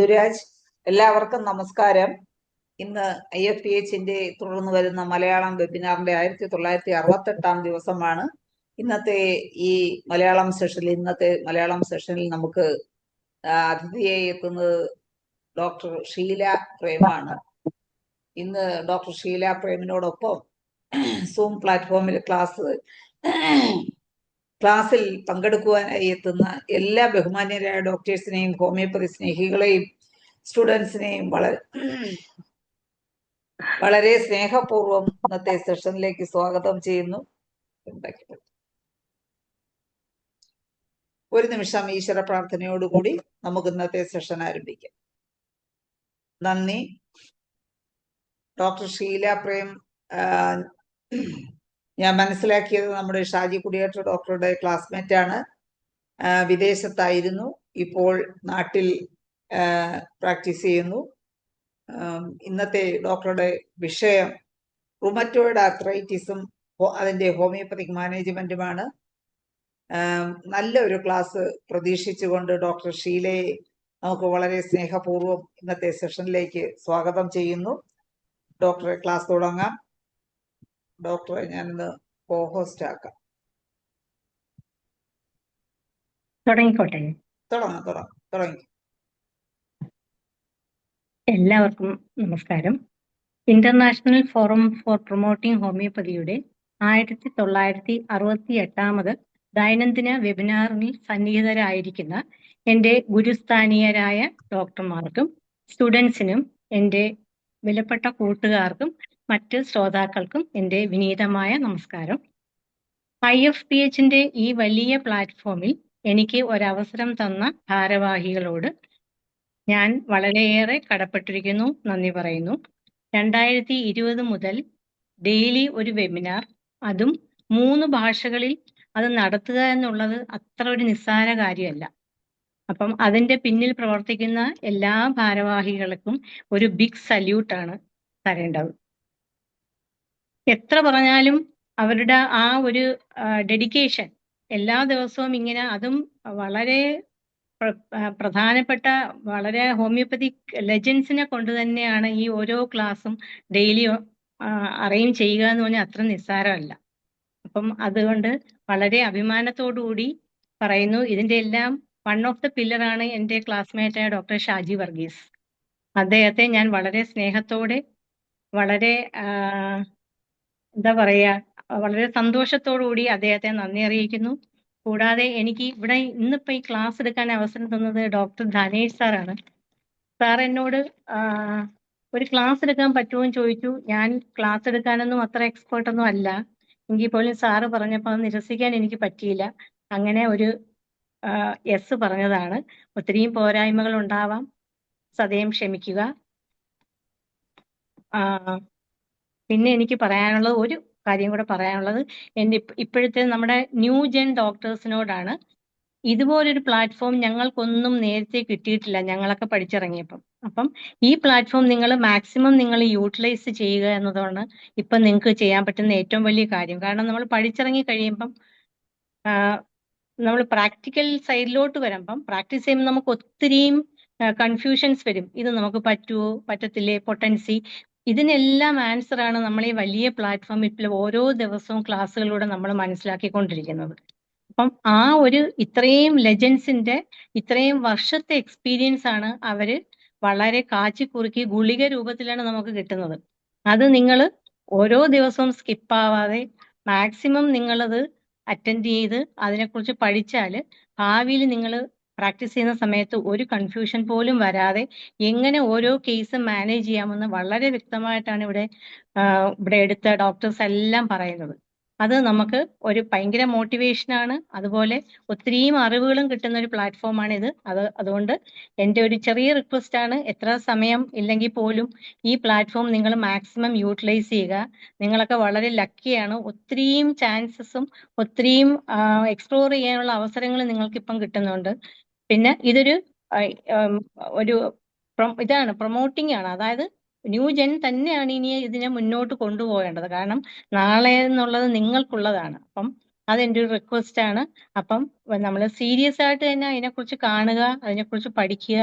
സുരാജ്, എല്ലാവർക്കും നമസ്കാരം. ഇന്ന് IFPHന്റെ തുടർന്ന് വരുന്ന മലയാളം വെബിനാറിന്റെ 1968 ദിവസമാണ്. ഇന്നത്തെ മലയാളം സെഷനിൽ നമുക്ക് അതിഥിയായി എത്തുന്നത് ഡോക്ടർ ഷീല പ്രേമാണ്. ഇന്ന് ഡോക്ടർ ഷീല പ്രേമിനോടൊപ്പം സൂം പ്ലാറ്റ്ഫോമിൽ ക്ലാസ്സിൽ പങ്കെടുക്കുവാനായി എത്തുന്ന എല്ലാ ബഹുമാന്യരായ ഡോക്ടേഴ്സിനെയും ഹോമിയോപ്പതി സ്നേഹികളെയും സ്റ്റുഡൻസിനെയും വളരെ സ്നേഹപൂർവ്വം ഇന്നത്തെ സെഷനിലേക്ക് സ്വാഗതം ചെയ്യുന്നു. ഒരു നിമിഷം ഈശ്വര പ്രാർത്ഥനയോടുകൂടി നമുക്ക് ഇന്നത്തെ സെഷൻ ആരംഭിക്കാം. നന്ദി. ഡോക്ടർ ഷീല പ്രേം ഞാൻ മനസ്സിലാക്കിയത് നമ്മുടെ ഷാജി കുടിയേറ്റ ഡോക്ടറുടെ ക്ലാസ്മേറ്റ് ആണ്. വിദേശത്തായിരുന്നു, ഇപ്പോൾ നാട്ടിൽ പ്രാക്ടീസ് ചെയ്യുന്നു. ഇന്നത്തെ ഡോക്ടറുടെ വിഷയം റുമറ്റോയിഡ് ആർത്രൈറ്റിസും അതിന്റെ ഹോമിയോപ്പതിക് മാനേജ്മെന്റുമാണ്. നല്ലൊരു ക്ലാസ് പ്രതീക്ഷിച്ചുകൊണ്ട് ഡോക്ടർ ഷീലയെ നമുക്ക് വളരെ സ്നേഹപൂർവ്വം ഇന്നത്തെ സെഷനിലേക്ക് സ്വാഗതം ചെയ്യുന്നു. ഡോക്ടറെ ക്ലാസ് തുടങ്ങാം. ഡോക്ടറെ ഞാനിന്ന് കോ-ഹോസ്റ്റ് ആക്കാം. തുടങ്ങി. എല്ലാവർക്കും നമസ്കാരം. ഇന്റർനാഷണൽ ഫോറം ഫോർ പ്രൊമോട്ടിംഗ് ഹോമിയോപ്പതിയുടെ 1968 ദൈനംദിന വെബിനാറിൽ സന്നിഹിതരായിരിക്കുന്ന എൻ്റെ ഗുരുസ്ഥാനീയരായ ഡോക്ടർമാർക്കും സ്റ്റുഡൻസിനും എൻ്റെ വിലപ്പെട്ട കൂട്ടുകാർക്കും മറ്റ് ശ്രോതാക്കൾക്കും എൻ്റെ വിനീതമായ നമസ്കാരം. IFPHന്റെ ഈ വലിയ പ്ലാറ്റ്ഫോമിൽ എനിക്ക് ഒരവസരം തന്ന ഭാരവാഹികളോട് ഞാൻ വളരെയേറെ കടപ്പെട്ടിരിക്കുന്നു, നന്ദി പറയുന്നു. 2020 മുതൽ ഡെയിലി ഒരു വെബിനാർ, അതും 3 ഭാഷകളിൽ അത് നടത്തുക എന്നുള്ളത് അത്ര ഒരു നിസ്സാര കാര്യമല്ല. അപ്പം അതിൻ്റെ പിന്നിൽ പ്രവർത്തിക്കുന്ന എല്ലാ ഭാരവാഹികൾക്കും ഒരു ബിഗ് സല്യൂട്ടാണ് തരേണ്ടത്. എത്ര പറഞ്ഞാലും അവരുടെ ആ ഒരു ഡെഡിക്കേഷൻ എല്ലാ ദിവസവും ഇങ്ങനെ, അതും വളരെ പ്രധാനപ്പെട്ട വളരെ ഹോമിയോപ്പതിക് ലെജൻസിനെ കൊണ്ട് തന്നെയാണ് ഈ ഓരോ ക്ലാസ്സും ഡെയിലി അറേഞ്ച് ചെയ്യുക എന്ന് പറഞ്ഞാൽ അത്ര നിസ്സാരമല്ല. അപ്പം അതുകൊണ്ട് വളരെ അഭിമാനത്തോടുകൂടി പറയുന്നു, ഇതിൻ്റെ എല്ലാം വൺ ഓഫ് ദ പില്ലറാണ് എൻ്റെ ക്ലാസ്മേറ്റായ ഡോക്ടർ ഷാജി വർഗീസ്. അദ്ദേഹത്തെ ഞാൻ വളരെ സ്നേഹത്തോടെ, വളരെ വളരെ സന്തോഷത്തോടുകൂടി അദ്ദേഹത്തെ നന്ദി അറിയിക്കുന്നു. കൂടാതെ എനിക്ക് ഇവിടെ ഇന്നിപ്പോൾ ഈ ക്ലാസ് എടുക്കാൻ അവസരം തന്നത് ഡോക്ടർ ധനേഷ് സാറാണ്. സാർ എന്നോട് ഒരു ക്ലാസ് എടുക്കാൻ പറ്റുമോ എന്ന് ചോദിച്ചു. ഞാൻ ക്ലാസ് എടുക്കാനൊന്നും അത്ര എക്സ്പേർട്ടൊന്നും അല്ല, എങ്കിൽ പോലും സാറ് പറഞ്ഞപ്പോൾ അത് നിരസിക്കാൻ എനിക്ക് പറ്റിയില്ല. അങ്ങനെ ഒരു യെസ് പറഞ്ഞതാണ്. ഒത്തിരിയും പോരായ്മകൾ ഉണ്ടാവാം, സദയം ക്ഷമിക്കുക. പിന്നെ എനിക്ക് പറയാനുള്ളത്, ഒരു കാര്യം കൂടെ പറയാനുള്ളത്, എൻ്റെ ഇപ്പോഴത്തെ നമ്മുടെ ന്യൂ ജെൻ ഡോക്ടേഴ്സിനോടാണ്. ഇതുപോലൊരു പ്ലാറ്റ്ഫോം ഞങ്ങൾക്കൊന്നും നേരത്തെ കിട്ടിയിട്ടില്ല, ഞങ്ങളൊക്കെ പഠിച്ചിറങ്ങിയപ്പം. അപ്പം ഈ പ്ലാറ്റ്ഫോം നിങ്ങൾ മാക്സിമം നിങ്ങൾ യൂട്ടിലൈസ് ചെയ്യുക എന്നതാണ് ഇപ്പം നിങ്ങൾക്ക് ചെയ്യാൻ പറ്റുന്ന ഏറ്റവും വലിയ കാര്യം. കാരണം നമ്മൾ പഠിച്ചിറങ്ങി കഴിയുമ്പം നമ്മൾ പ്രാക്ടിക്കൽ സൈഡിലോട്ട് വരുമ്പം പ്രാക്ടീസ് ചെയ്യുമ്പോൾ നമുക്ക് ഒത്തിരിയും കൺഫ്യൂഷൻസ് വരും. ഇത് നമുക്ക് പറ്റുമോ പറ്റത്തില്ലേ, പൊട്ടൻസി, ഇതിനെല്ലാം ആൻസറാണ് നമ്മൾ ഈ വലിയ പ്ലാറ്റ്ഫോമിൽ ഓരോ ദിവസവും ക്ലാസ്സുകളിലൂടെ നമ്മൾ മനസ്സിലാക്കിക്കൊണ്ടിരിക്കുന്നത്. അപ്പം ആ ഒരു ഇത്രയും ലെജൻസിന്റെ ഇത്രയും വർഷത്തെ എക്സ്പീരിയൻസ് ആണ് അവര് വളരെ കാച്ചിക്കുറുക്കി ഗുളിക രൂപത്തിലാണ് നമുക്ക് കിട്ടുന്നത്. അത് നിങ്ങൾ ഓരോ ദിവസവും സ്കിപ്പാവാതെ മാക്സിമം നിങ്ങളത് അറ്റൻഡ് ചെയ്ത് അതിനെക്കുറിച്ച് പഠിച്ചാൽ ഭാവിയിൽ നിങ്ങൾ പ്രാക്ടീസ് ചെയ്യുന്ന സമയത്ത് ഒരു കൺഫ്യൂഷൻ പോലും വരാതെ എങ്ങനെ ഓരോ കേസും മാനേജ് ചെയ്യാമെന്ന് വളരെ വ്യക്തമായിട്ടാണ് ഇവിടെ എടുത്ത ഡോക്ടേഴ്സ് എല്ലാം പറയുന്നത്. അത് നമുക്ക് ഒരു ഭയങ്കര മോട്ടിവേഷനാണ്. അതുപോലെ ഒത്തിരിയും അറിവുകളും കിട്ടുന്ന ഒരു പ്ലാറ്റ്ഫോമാണ് ഇത്. അതുകൊണ്ട് എൻ്റെ ഒരു ചെറിയ റിക്വസ്റ്റ് ആണ്, എത്ര സമയം ഇല്ലെങ്കിൽ പോലും ഈ പ്ലാറ്റ്ഫോം നിങ്ങൾ മാക്സിമം യൂട്ടിലൈസ് ചെയ്യുക. നിങ്ങളൊക്കെ വളരെ ലക്കിയാണ്. ഒത്തിരിയും ചാൻസസും ഒത്തിരിയും എക്സ്പ്ലോർ ചെയ്യാനുള്ള അവസരങ്ങൾ നിങ്ങൾക്കിപ്പം കിട്ടുന്നുണ്ട്. പിന്നെ ഇതൊരു ഇതാണ്, പ്രൊമോട്ടിംഗ് ആണ്. അതായത് ന്യൂ ജെൻ തന്നെയാണ് ഇനി ഇതിനെ മുന്നോട്ട് കൊണ്ടുപോകേണ്ടത്. കാരണം നാളെ എന്നുള്ളത് നിങ്ങൾക്കുള്ളതാണ്. അപ്പം അതെന്റെ ഒരു റിക്വസ്റ്റ് ആണ്. അപ്പം നമ്മൾ സീരിയസ് ആയിട്ട് തന്നെ അതിനെക്കുറിച്ച് കാണുക, അതിനെക്കുറിച്ച് പഠിക്കുക,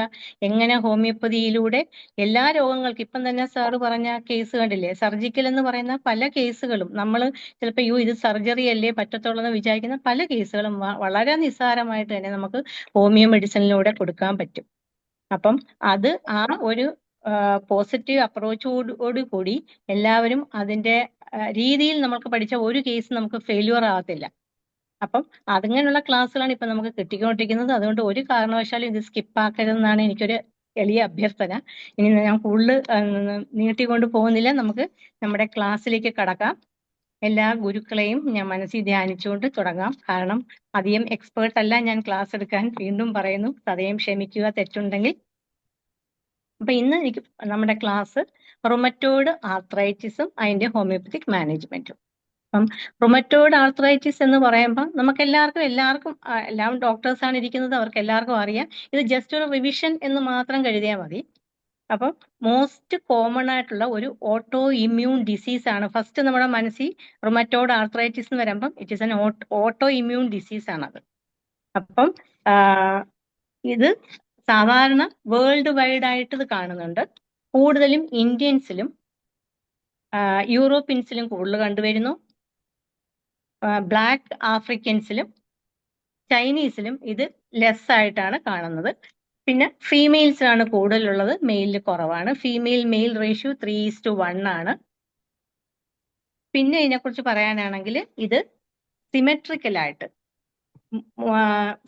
എങ്ങനെ ഹോമിയോപ്പതിയിലൂടെ എല്ലാ രോഗങ്ങൾക്കും, ഇപ്പം തന്നെ സാറ് പറഞ്ഞ കേസ് കണ്ടില്ലേ, സർജിക്കൽ എന്ന് പറയുന്ന പല കേസുകളും നമ്മൾ ചിലപ്പോൾ ഇത് സർജറി അല്ലേ പറ്റത്തുള്ളൂ എന്ന് വിചാരിക്കുന്ന പല കേസുകളും വളരെ നിസ്സാരമായിട്ട് തന്നെ നമുക്ക് ഹോമിയോ മെഡിസിനിലൂടെ കൊടുക്കാൻ പറ്റും. അപ്പം അത് ആ ഒരു പോസിറ്റീവ് അപ്രോച്ചോട് കൂടി എല്ലാവരും അതിന്റെ രീതിയിൽ നമുക്ക് പഠിച്ച ഒരു കേസ് നമുക്ക് ഫെയിലുവർ ആകത്തില്ല. അപ്പം അങ്ങനെയുള്ള ക്ലാസ്സുകളാണ് ഇപ്പൊ നമുക്ക് കിട്ടിക്കൊണ്ടിരിക്കുന്നത്. അതുകൊണ്ട് ഒരു കാരണവശാലും ഇത് സ്കിപ്പാക്കരുതെന്നാണ് എനിക്കൊരു എളിയ അഭ്യർത്ഥന. ഇനി ഞാൻ കൂടുതൽ നീട്ടിക്കൊണ്ട് പോകുന്നില്ല, നമുക്ക് നമ്മുടെ ക്ലാസ്സിലേക്ക് കടക്കാം. എല്ലാ ഗുരുക്കളെയും ഞാൻ മനസ്സിൽ ധ്യാനിച്ചുകൊണ്ട് തുടങ്ങാം. കാരണം അധികം എക്സ്പേർട്ട് അല്ല ഞാൻ ക്ലാസ് എടുക്കാൻ, വീണ്ടും പറയുന്നു, സദയം ക്ഷമിക്കുക തെറ്റുണ്ടെങ്കിൽ. അപ്പൊ ഇന്ന് എനിക്ക് നമ്മുടെ ക്ലാസ് റുമറ്റോയ്ഡ് ആർത്രൈറ്റിസും അതിന്റെ ഹോമിയോപ്പത്തിക് മാനേജ്മെന്റും. അപ്പം റുമറ്റോയ്ഡ് ആർത്രൈറ്റിസ് എന്ന് പറയുമ്പോൾ നമുക്ക് എല്ലാവർക്കും എല്ലാം ഡോക്ടേഴ്സ് ആണ് ഇരിക്കുന്നത്, അവർക്ക് എല്ലാവർക്കും അറിയാം. ഇത് ജസ്റ്റ് ഒരു റിവിഷൻ എന്ന് മാത്രം കരുതിയാൽ മതി. അപ്പം മോസ്റ്റ് കോമൺ ആയിട്ടുള്ള ഒരു ഓട്ടോ ഇമ്മ്യൂൺ ഡിസീസ് ആണ് ഫസ്റ്റ് നമ്മുടെ മനസ്സിൽ റുമറ്റോയ്ഡ് ആർത്രൈറ്റിസ് എന്ന് വരുമ്പം it is an auto immune disease ആണത്. അപ്പം ഇത് സാധാരണ വേൾഡ് വൈഡ് ആയിട്ട് ഇത് കാണുന്നുണ്ട്. കൂടുതലും ഇന്ത്യൻസിലും യൂറോപ്യൻസിലും കൂടുതൽ കണ്ടുവരുന്നു. ബ്ലാക്ക് ആഫ്രിക്കൻസിലും ചൈനീസിലും ഇത് ലെസ് ആയിട്ടാണ് കാണുന്നത്. പിന്നെ ഫീമെയിൽസിലാണ് കൂടുതലുള്ളത്, മെയിലിൽ കുറവാണ്. ഫീമെയിൽ മെയിൽ റേഷ്യോ 3:1 ആണ്. പിന്നെ ഇതിനെക്കുറിച്ച് പറയാനാണെങ്കിൽ ഇത്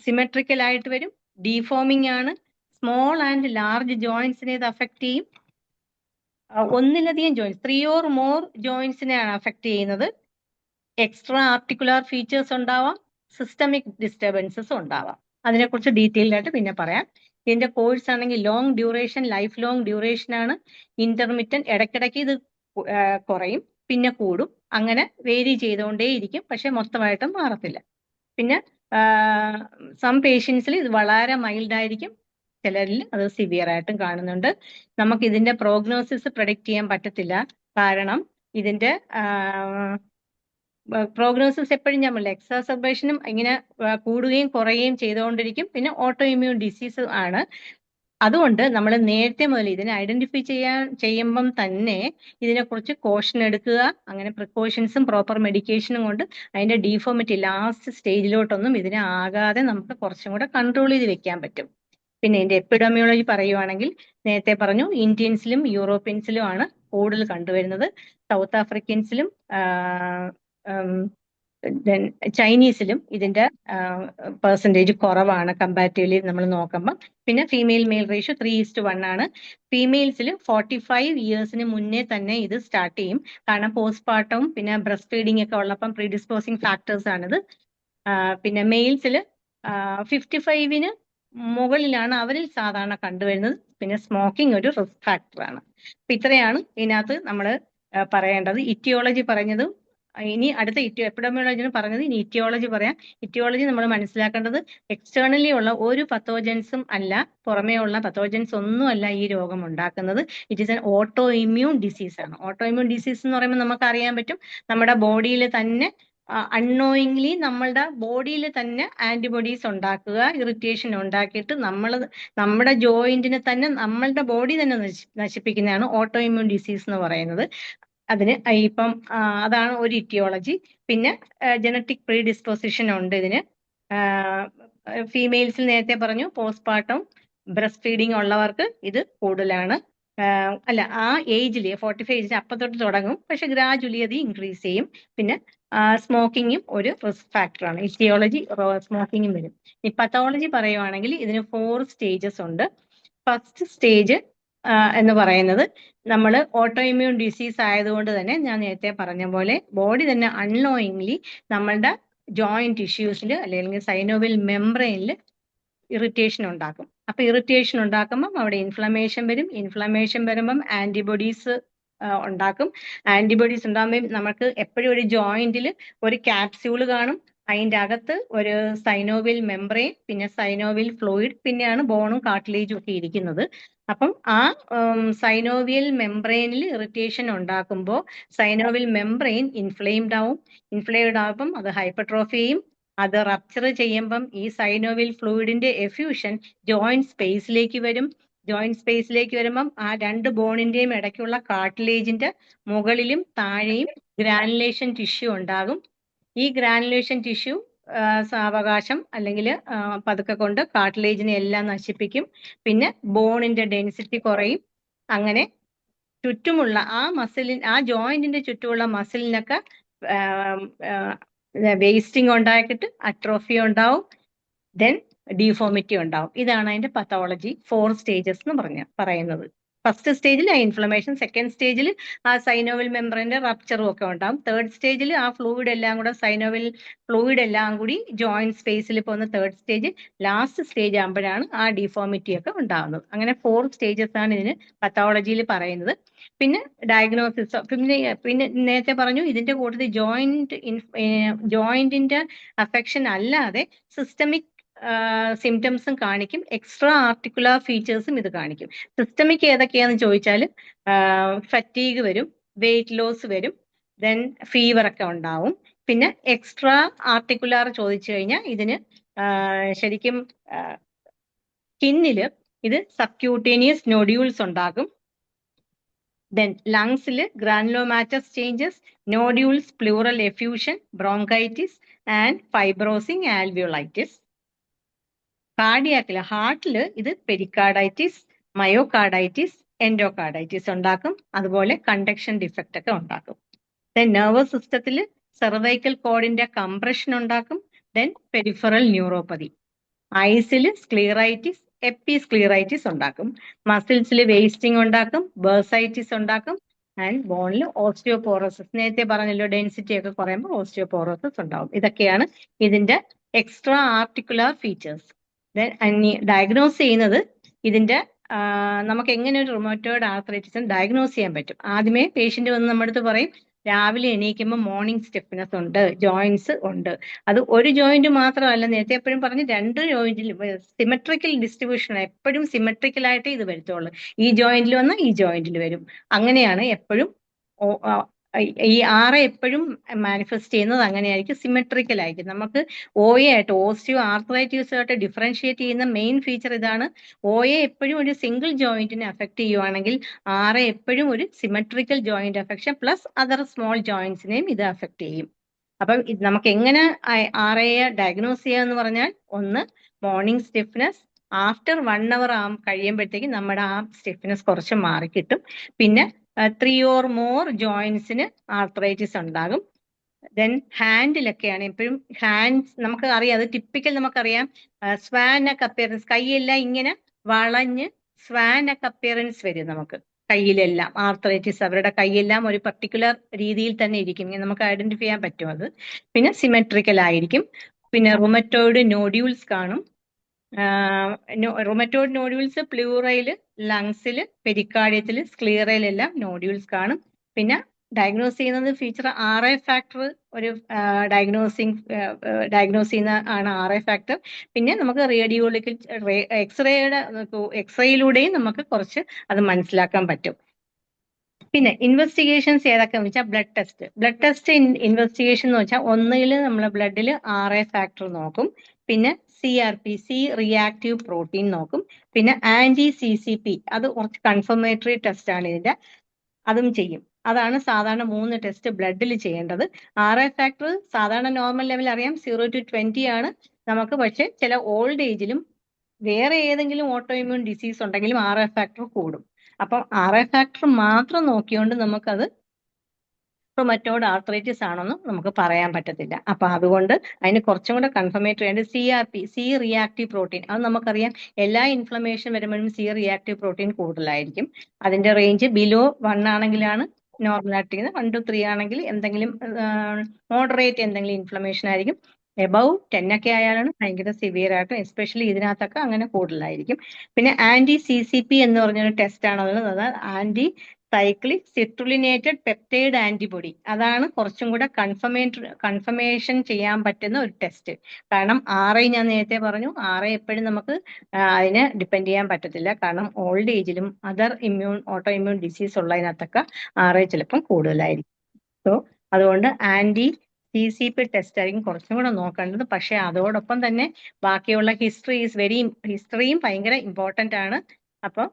സിമെട്രിക്കലായിട്ട് വരും, ഡീഫോമിംഗ് ആണ്, സ്മോൾ ആൻഡ് ലാർജ് ജോയിന്റ്സിനെ ഇത് അഫക്റ്റ് ചെയ്യും. ഒന്നിലധികം ജോയിന്റ്സ്, 3 or more ജോയിന്റ്സിനെയാണ് അഫക്റ്റ് ചെയ്യുന്നത്. എക്സ്ട്രാ ആർട്ടിക്കുലർ ഫീച്ചേഴ്സ് ഉണ്ടാവാം, സിസ്റ്റമിക് ഡിസ്റ്റർബൻസസ് ഉണ്ടാവാം. അതിനെക്കുറിച്ച് ഡീറ്റെയിൽഡ് ആയിട്ട് പിന്നെ പറയാം. ഇതിന്റെ കോഴ്സ് ആണെങ്കിൽ long duration, life long duration ആണ്. ഇന്റർമിറ്റന്റ്, ഇടയ്ക്കിടയ്ക്ക് ഇത് കുറയും പിന്നെ കൂടും, അങ്ങനെ വേരി ചെയ്തുകൊണ്ടേയിരിക്കും, പക്ഷെ മൊത്തമായിട്ടും മാറത്തില്ല. പിന്നെ സം പേഷ്യൻസിൽ ഇത് വളരെ മൈൽഡ് ആയിരിക്കും, ചിലരിൽ അത് സിവിയർ ആയിട്ടും കാണുന്നുണ്ട്. നമുക്ക് ഇതിന്റെ പ്രോഗ്നോസിസ് പ്രഡിക്റ്റ് ചെയ്യാൻ പറ്റത്തില്ല, കാരണം ഇതിന്റെ പ്രോഗ്നോസിസ് എപ്പോഴും ഞാൻ പറഞ്ഞില്ല, എക്സാസർബേഷനും ഇങ്ങനെ കൂടുകയും കുറയുകയും ചെയ്തുകൊണ്ടിരിക്കും. പിന്നെ ഓട്ടോ ഇമ്മ്യൂൺ ഡിസീസ് ആണ്. അതുകൊണ്ട് നമ്മൾ നേരത്തെ മുതൽ ഇതിനെ ഐഡന്റിഫൈ ചെയ്യുമ്പം തന്നെ ഇതിനെക്കുറിച്ച് കോഷൻ എടുക്കുക. അങ്ങനെ പ്രിക്കോഷൻസും പ്രോപ്പർ മെഡിക്കേഷനും കൊണ്ട് അതിന്റെ ഡീഫോമിറ്റി ലാസ്റ്റ് സ്റ്റേജിലോട്ടൊന്നും ഇതിനെ ആകാതെ നമുക്ക് കുറച്ചും കൂടെ കൺട്രോൾ ചെയ്ത് വെക്കാൻ പറ്റും. പിന്നെ ഇതിന്റെ എപ്പിഡമിയോളജി പറയുവാണെങ്കിൽ നേരത്തെ പറഞ്ഞു, ഇന്ത്യൻസിലും യൂറോപ്യൻസിലും ആണ് കൂടുതൽ കണ്ടുവരുന്നത്. സൗത്ത് ആഫ്രിക്കൻസിലും ചൈനീസിലും ഇതിന്റെ പെർസെൻറ്റേജ് കുറവാണ് കമ്പാരിറ്റീവ്ലി നമ്മൾ നോക്കുമ്പോൾ. പിന്നെ ഫീമെയിൽ മെയിൽ റേഷ്യോ 3:1 ആണ്. ഫീമെയിൽസിൽ 45 ഇയേഴ്സിന് മുന്നേ തന്നെ ഇത് സ്റ്റാർട്ട് ചെയ്യും, കാരണം പോസ്റ്റ്പാർട്ടവും പിന്നെ ബ്രസ്റ്റ് ഫീഡിംഗ് ഒക്കെ ഉള്ളപ്പം പ്രീഡിസ്പോസിങ് ഫാക്ടേഴ്സ് ആണിത്. പിന്നെ മെയിൽസിൽ 55-ന് മുകളിലാണ് അവരിൽ സാധാരണ കണ്ടുവരുന്നത്. പിന്നെ സ്മോക്കിംഗ് ഒരു റിസ്ക് ഫാക്ടറാണ്. അപ്പൊ ഇത്രയാണ് ഇതിനകത്ത് നമ്മൾ പറയേണ്ടത്. ഇറ്റിയോളജി പറഞ്ഞതും ഇനി അടുത്ത എപ്പിഡമിയോളജിന് പറഞ്ഞത്, ഇനി ഇറ്റിയോളജി പറയാം. ഇറ്റിയോളജി നമ്മൾ മനസ്സിലാക്കേണ്ടത് എക്സ്റ്റേണലി ഉള്ള ഒരു പത്തോജൻസും അല്ല, പുറമേ ഉള്ള പത്തോജൻസ് ഒന്നും അല്ല ഈ രോഗം ഉണ്ടാക്കുന്നത്. It is N auto immune disease ആണ്. ഓട്ടോ ഇമ്മ്യൂൺ ഡിസീസ് എന്ന് പറയുമ്പോൾ നമുക്ക് അറിയാൻ പറ്റും, നമ്മുടെ ബോഡിയിൽ തന്നെ അൺനോയിങ്ലി നമ്മളുടെ ബോഡിയിൽ തന്നെ ആന്റിബോഡീസ് ഉണ്ടാക്കുക, ഇറിറ്റേഷൻ ഉണ്ടാക്കിയിട്ട് നമ്മുടെ ജോയിന്റിനെ തന്നെ നമ്മളുടെ ബോഡി തന്നെ നശിപ്പിക്കുന്നതാണ് ഓട്ടോ ഇമ്മ്യൂൺ ഡിസീസ് എന്ന് പറയുന്നത്. അതിന് ഇപ്പം അതാണ് ഒരു ഇറ്റിയോളജി. പിന്നെ ജനറ്റിക് പ്രീഡിസ്പോസിഷൻ ഉണ്ട് ഇതിന്. ഫീമെയിൽസിൽ നേരത്തെ പറഞ്ഞു, പോസ്റ്റ്പാർട്ടം ബ്രസ്റ്റ് ഫീഡിങ് ഉള്ളവർക്ക് ഇത് കൂടുതലാണ്. അല്ല, ആ ഏജിൽ 45 ഏജിന് അപ്പം തൊട്ട് തുടങ്ങും, പക്ഷെ ഗ്രാജുവലി അത് ഇൻക്രീസ് ചെയ്യും. പിന്നെ സ്മോക്കിങ്ങും ഒരു റിസ്ക് ഫാക്ടറാണ്. ഇറ്റിയോളജി സ്മോക്കിങ്ങും വരും. ഈ പത്തോളജി പറയുവാണെങ്കിൽ ഇതിന് 4 സ്റ്റേജസ് ഉണ്ട്. ഫസ്റ്റ് സ്റ്റേജ് എന്ന് പറയുന്നത് നമ്മൾ ഓട്ടോ ഇമ്മ്യൂൺ ഡിസീസ് ആയതുകൊണ്ട് തന്നെ ഞാൻ നേരത്തെ പറഞ്ഞ പോലെ ബോഡി തന്നെ അൺനോയിങ്ലി നമ്മളുടെ ജോയിന്റ് ടിഷ്യൂസിൽ അല്ലെങ്കിൽ സൈനോവിയൽ മെംബ്രെയിനിൽ ഇറിറ്റേഷൻ ഉണ്ടാക്കും. അപ്പൊ ഇറിറ്റേഷൻ ഉണ്ടാക്കുമ്പം അവിടെ ഇൻഫ്ലമേഷൻ വരും. ഇൻഫ്ലമേഷൻ വരുമ്പം ആന്റിബോഡീസ് ഉണ്ടാക്കും. ആന്റിബോഡീസ് ഉണ്ടാകുമ്പോൾ നമുക്ക് എപ്പോഴും ഒരു ജോയിന്റിൽ ഒരു ക്യാപ്സ്യൂൾ കാണും, അതിൻ്റെ അകത്ത് ഒരു സൈനോവിയൽ മെംബ്രെയിൻ, പിന്നെ സൈനോവിയൽ ഫ്ലൂയിഡ്, പിന്നെയാണ് ബോണും കാർട്ടിലേജും ഒക്കെ ഇരിക്കുന്നത്. അപ്പം ആ സൈനോവിയൽ മെംബ്രെയിനിൽ ഇറിറ്റേഷൻ ഉണ്ടാക്കുമ്പോൾ സൈനോവിയൽ മെംബ്രെയിൻ ഇൻഫ്ലെയിംഡ് ആവും. ഇൻഫ്ലെയിംഡ് ആകുമ്പം അത് ഹൈപ്പർട്രോഫി ചെയ്യും. അത് റപ്ചർ ചെയ്യുമ്പം ഈ സൈനോവിയൽ ഫ്ലൂയിഡിന്റെ എഫ്യൂഷൻ ജോയിന്റ് സ്പേസിലേക്ക് വരും. ജോയിന്റ് സ്പേസിലേക്ക് വരുമ്പം ആ രണ്ട് ബോണിന്റെയും ഇടയ്ക്കുള്ള കാർട്ടിലേജിന്റെ മുകളിലും താഴെയും ഗ്രാനുലേഷൻ ടിഷ്യൂ ഉണ്ടാകും. ഈ ഗ്രാനുലേഷൻ ടിഷ്യൂ സാവകാശം അല്ലെങ്കിൽ പതുക്കെ കൊണ്ട് കാർട്ടിലേജിനെ എല്ലാം നശിപ്പിക്കും. പിന്നെ ബോണിന്റെ ഡെൻസിറ്റി കുറയും. അങ്ങനെ ചുറ്റുമുള്ള ആ ജോയിന്റിന്റെ ചുറ്റുമുള്ള മസിലിനൊക്കെ വേസ്റ്റിംഗ് ഉണ്ടാക്കിയിട്ട് അട്രോഫി ഉണ്ടാവും. ദെൻ ഡീഫോമിറ്റി ഉണ്ടാവും. ഇതാണ് അതിന്റെ പത്തോളജി 4 സ്റ്റേജസ് എന്ന് പറയുന്നത്. ഫസ്റ്റ് സ്റ്റേജിൽ ആ ഇൻഫ്ലമേഷൻ, സെക്കൻഡ് സ്റ്റേജിൽ ആ സൈനോവിൽ മെംബ്രെയിന്റെ റപ്ചറും ഒക്കെ ഉണ്ടാവും. തേർഡ് സ്റ്റേജിൽ ആ ഫ്ലൂയിഡ് എല്ലാം കൂടെ സൈനോവിൽ ഫ്ലൂയിഡ് എല്ലാം കൂടി ജോയിന്റ് സ്പേസിൽ പോകുന്ന തേർഡ് സ്റ്റേജ്. ലാസ്റ്റ് സ്റ്റേജ് ആകുമ്പോഴാണ് ആ ഡിഫോമിറ്റി ഒക്കെ ഉണ്ടാകുന്നത്. അങ്ങനെ 4 സ്റ്റേജസ് ആണ് ഇതിന് പത്തോളജിയിൽ പറയുന്നത്. പിന്നെ ഡയഗ്നോസിസ്, പിന്നെ നേരത്തെ പറഞ്ഞു ഇതിന്റെ കൂട്ടത്തിൽ ജോയിന്റിന്റെ അഫെക്ഷൻ അല്ലാതെ സിസ്റ്റമിക് സിംറ്റംസും കാണിക്കും. എക്സ്ട്രാ ആർട്ടിക്കുലർ ഫീച്ചേഴ്സും ഇത് കാണിക്കും. സിസ്റ്റമിക് ഏതൊക്കെയാന്ന് ചോദിച്ചാൽ ഫറ്റീഗ് വരും, വെയിറ്റ് ലോസ് വരും, ദെൻ ഫീവർ ഒക്കെ ഉണ്ടാവും. പിന്നെ എക്സ്ട്രാ ആർട്ടിക്കുലർ ചോദിച്ചു കഴിഞ്ഞാൽ ഇതിന് ശരിക്കും സ്കിന്നില് ഇത് സബ്ക്യൂട്ടേനിയസ് നോഡ്യൂൾസ് ഉണ്ടാകും. ദെൻ ലങ്സിൽ granulomatous changes, nodules, pleural effusion, bronchitis and fibrosing alveolitis. കാർഡിയാക്കില് ഹാർട്ടില് ഇത് പെരിക്കാർഡൈറ്റിസ്, മയോകാർഡൈറ്റിസ്, എൻഡോകാർഡൈറ്റിസ് ഉണ്ടാക്കും. അതുപോലെ കണ്ടക്ഷൻ ഡിഫക്റ്റ് ഒക്കെ ഉണ്ടാക്കും. ദെൻ നെർവസ് സിസ്റ്റത്തിൽ സെർവൈക്കൽ കോഡിന്റെ കംപ്രഷൻ ഉണ്ടാക്കും. Then peripheral neuropathy. ഐസിൽ സ്ക്ലീറൈറ്റിസ്, എപ്പിസ്ക്ലീറൈറ്റിസ് ഉണ്ടാക്കും. മസിൽസിൽ വേസ്റ്റിംഗ് ഉണ്ടാക്കും, ബേഴ്സൈറ്റിസ് ഉണ്ടാക്കും. ആൻഡ് ബോണിൽ ഓസ്റ്റിയോപോറോസിസ്, നേരത്തെ പറഞ്ഞല്ലോ ഡെൻസിറ്റി ഒക്കെ കുറയുമ്പോൾ ഓസ്റ്റിയോപോറോസിസ് ഉണ്ടാവും. ഇതൊക്കെയാണ് ഇതിന്റെ എക്സ്ട്രാ ആർട്ടിക്കുലർ ഫീച്ചേഴ്സ്. ഡയഗ്നോസ് ചെയ്യുന്നത് ഇതിന്റെ നമുക്ക് എങ്ങനെ ഒരു റുമറ്റോയിഡ് ആർത്രൈറ്റിസ് ഡയഗ്നോസ് ചെയ്യാൻ പറ്റും. ആദ്യമേ പേഷ്യന്റ് വന്ന് നമ്മുടെ അടുത്ത് പറയും രാവിലെ എണീക്കുമ്പോൾ മോർണിംഗ് സ്റ്റിഫ്നെസ് ഉണ്ട്, ജോയിന്റ്സ് ഉണ്ട്. അത് ഒരു ജോയിന്റ് മാത്രമല്ല, നേരത്തെ എപ്പോഴും പറഞ്ഞ് 2 ജോയിന്റിൽ സിമെട്രിക്കൽ ഡിസ്ട്രിബ്യൂഷൻ, എപ്പോഴും സിമെട്രിക്കൽ ആയിട്ട് ഇത് വരത്തുള്ളൂ. ഈ ജോയിന്റിൽ വന്ന് ഈ ജോയിന്റിൽ വരും. അങ്ങനെയാണ് എപ്പോഴും ഈ എപ്പോഴും മാനിഫെസ്റ്റ് ചെയ്യുന്നത് അങ്ങനെയായിരിക്കും, സിമെട്രിക്കൽ ആയിരിക്കും. നമുക്ക് ആയിട്ട് ഓസ്റ്റിയോ ആർത്രൈറ്റിസുമായിട്ട് ഡിഫറൻഷിയേറ്റ് ചെയ്യുന്ന മെയിൻ ഫീച്ചർ ഇതാണ്. എപ്പോഴും ഒരു സിംഗിൾ ജോയിന്റിനെ അഫക്ട് ചെയ്യുവാണെങ്കിൽ എപ്പോഴും ഒരു symmetrical joint affection plus other small ജോയിന്റ്സിനെയും ഇത് അഫക്ട് ചെയ്യും. അപ്പം നമുക്ക് എങ്ങനെ ഡയഗ്നോസ് ചെയ്യാന്ന് പറഞ്ഞാൽ, ഒന്ന് മോർണിംഗ് സ്റ്റിഫ്നെസ്, ആഫ്റ്റർ 1 hour കഴിയുമ്പോഴത്തേക്കും നമ്മുടെ ആ സ്റ്റിഫ്നെസ് കുറച്ച് മാറിക്കിട്ടും. പിന്നെ 3 or more ജോയിന്റ്സിന് ആർത്രൈറ്റിസ് ഉണ്ടാകും. ദെൻ ഹാൻഡിലൊക്കെയാണ് എപ്പോഴും ഹാൻഡ്സ് നമുക്ക് അറിയാം, അത് ടിപ്പിക്കൽ നമുക്കറിയാം. സ്വാനക്ക് അപ്പിയറൻസ്, കൈയെല്ലാം ഇങ്ങനെ വളഞ്ഞ് സ്വാനക്ക് അപ്പിയറൻസ് വരും നമുക്ക് കയ്യിലെല്ലാം. ആർത്രൈറ്റിസ് അവരുടെ കൈയെല്ലാം ഒരു പർട്ടിക്കുലർ രീതിയിൽ തന്നെ ഇരിക്കും, നമുക്ക് ഐഡന്റിഫൈ ചെയ്യാൻ പറ്റും അത്. പിന്നെ സിമെട്രിക്കൽ ആയിരിക്കും. പിന്നെ റുമറ്റോയിഡ് നോഡ്യൂൾസ് കാണും. റുമറ്റോയിഡ് നോഡ്യൂൾസ് പ്ലൂറയില്, ലങ്സില്, പെരിക്കാർഡിയത്തില്, സ്ക്ലീറയിലെല്ലാം നോഡ്യൂൾസ് കാണും. പിന്നെ ഡയഗ്നോസ് ചെയ്യുന്നത് ഫീച്ചർ ഫാക്ടർ, ഒരു ഡയഗ്നോസ് ചെയ്യുന്ന ആണ് ഫാക്ടർ. പിന്നെ നമുക്ക് റേഡിയോളജിക്കൽ എക്സ്റേയിലൂടെയും നമുക്ക് കുറച്ച് അത് മനസ്സിലാക്കാൻ പറ്റും. പിന്നെ ഇൻവെസ്റ്റിഗേഷൻസ് ഏതൊക്കെയാന്ന് വെച്ചാൽ ബ്ലഡ് ടെസ്റ്റ് ഇൻവെസ്റ്റിഗേഷൻ എന്ന് വെച്ചാൽ ഒന്നുകിൽ നമ്മൾ ബ്ലഡിൽ ഫാക്ടർ നോക്കും. പിന്നെ സി റിയാക്റ്റീവ് പ്രോട്ടീൻ നോക്കും. പിന്നെ CCP, അത് കുറച്ച് കൺഫർമേറ്ററി ടെസ്റ്റ് ആണ് ഇതിന്റെ, അതും ചെയ്യും. അതാണ് സാധാരണ 3 ടെസ്റ്റ് ബ്ലഡിൽ ചെയ്യേണ്ടത്. ഫാക്ടർ സാധാരണ നോർമൽ ലെവൽ അറിയാം, 0 to 20 ആണ് നമുക്ക്. പക്ഷെ ചില ഓൾഡ് ഏജിലും വേറെ ഏതെങ്കിലും ഓട്ടോ ഇമ്മ്യൂൺ ഡിസീസ് ഉണ്ടെങ്കിലും ഫാക്ടർ കൂടും. അപ്പം ഫാക്ടർ മാത്രം നോക്കിയോണ്ട് നമുക്കത് റുമറ്റോയിഡ് ആർത്രൈറ്റിസ് ആണെന്ന് നമുക്ക് പറയാൻ പറ്റത്തില്ല. അപ്പൊ അതുകൊണ്ട് അതിന് കുറച്ചും കൂടെ കൺഫർമേറ്ററി ആയിട്ട് സി റിയാക്റ്റീവ് പ്രോട്ടീൻ, അത് നമുക്കറിയാം. എല്ലാ ഇൻഫ്ലമേഷൻ വരുമ്പോഴും സി റിയാക്റ്റീവ് പ്രോട്ടീൻ കൂടുതലായിരിക്കും. അതിന്റെ റേഞ്ച് ബിലോ 1 ആണെങ്കിലാണ് നോർമൽ ആയിട്ടിരിക്കുന്നത്. 1 to 3 ആണെങ്കിൽ എന്തെങ്കിലും മോഡറേറ്റ് എന്തെങ്കിലും ഇൻഫ്ലമേഷൻ ആയിരിക്കും. എബവ് 10 ഒക്കെ ആയാലാണ് ഭയങ്കര സിവിയർ ആയിട്ട്, എസ്പെഷ്യലി ഇതിനകത്തൊക്കെ അങ്ങനെ കൂടുതലായിരിക്കും. പിന്നെ CCP എന്ന് പറഞ്ഞൊരു ടെസ്റ്റ് ആണ് ഉള്ളത്. Cyclic citrullinated peptide antibody. അതാണ് കുറച്ചും കൂടെ കൺഫർമേഷൻ ചെയ്യാൻ പറ്റുന്ന ഒരു ടെസ്റ്റ്. കാരണം RI ഞാൻ നേരത്തെ പറഞ്ഞു, RI എപ്പോഴും നമുക്ക് അതിനെ ഡിപ്പെൻഡ് ചെയ്യാൻ പറ്റത്തില്ല. കാരണം ഓൾഡ് ഏജിലും അതർ ഓട്ടോ ഇമ്മ്യൂൺ ഡിസീസ് ഉള്ളതിനകത്തൊക്കെ RI ചിലപ്പം കൂടുതലായിരിക്കും. സോ അതുകൊണ്ട് CCP ടെസ്റ്റ് ആയിരിക്കും കുറച്ചും കൂടെ നോക്കേണ്ടത്. പക്ഷെ അതോടൊപ്പം തന്നെ ബാക്കിയുള്ള ഹിസ്റ്ററിയും ഭയങ്കര ഇമ്പോർട്ടന്റ് ആണ്. അപ്പം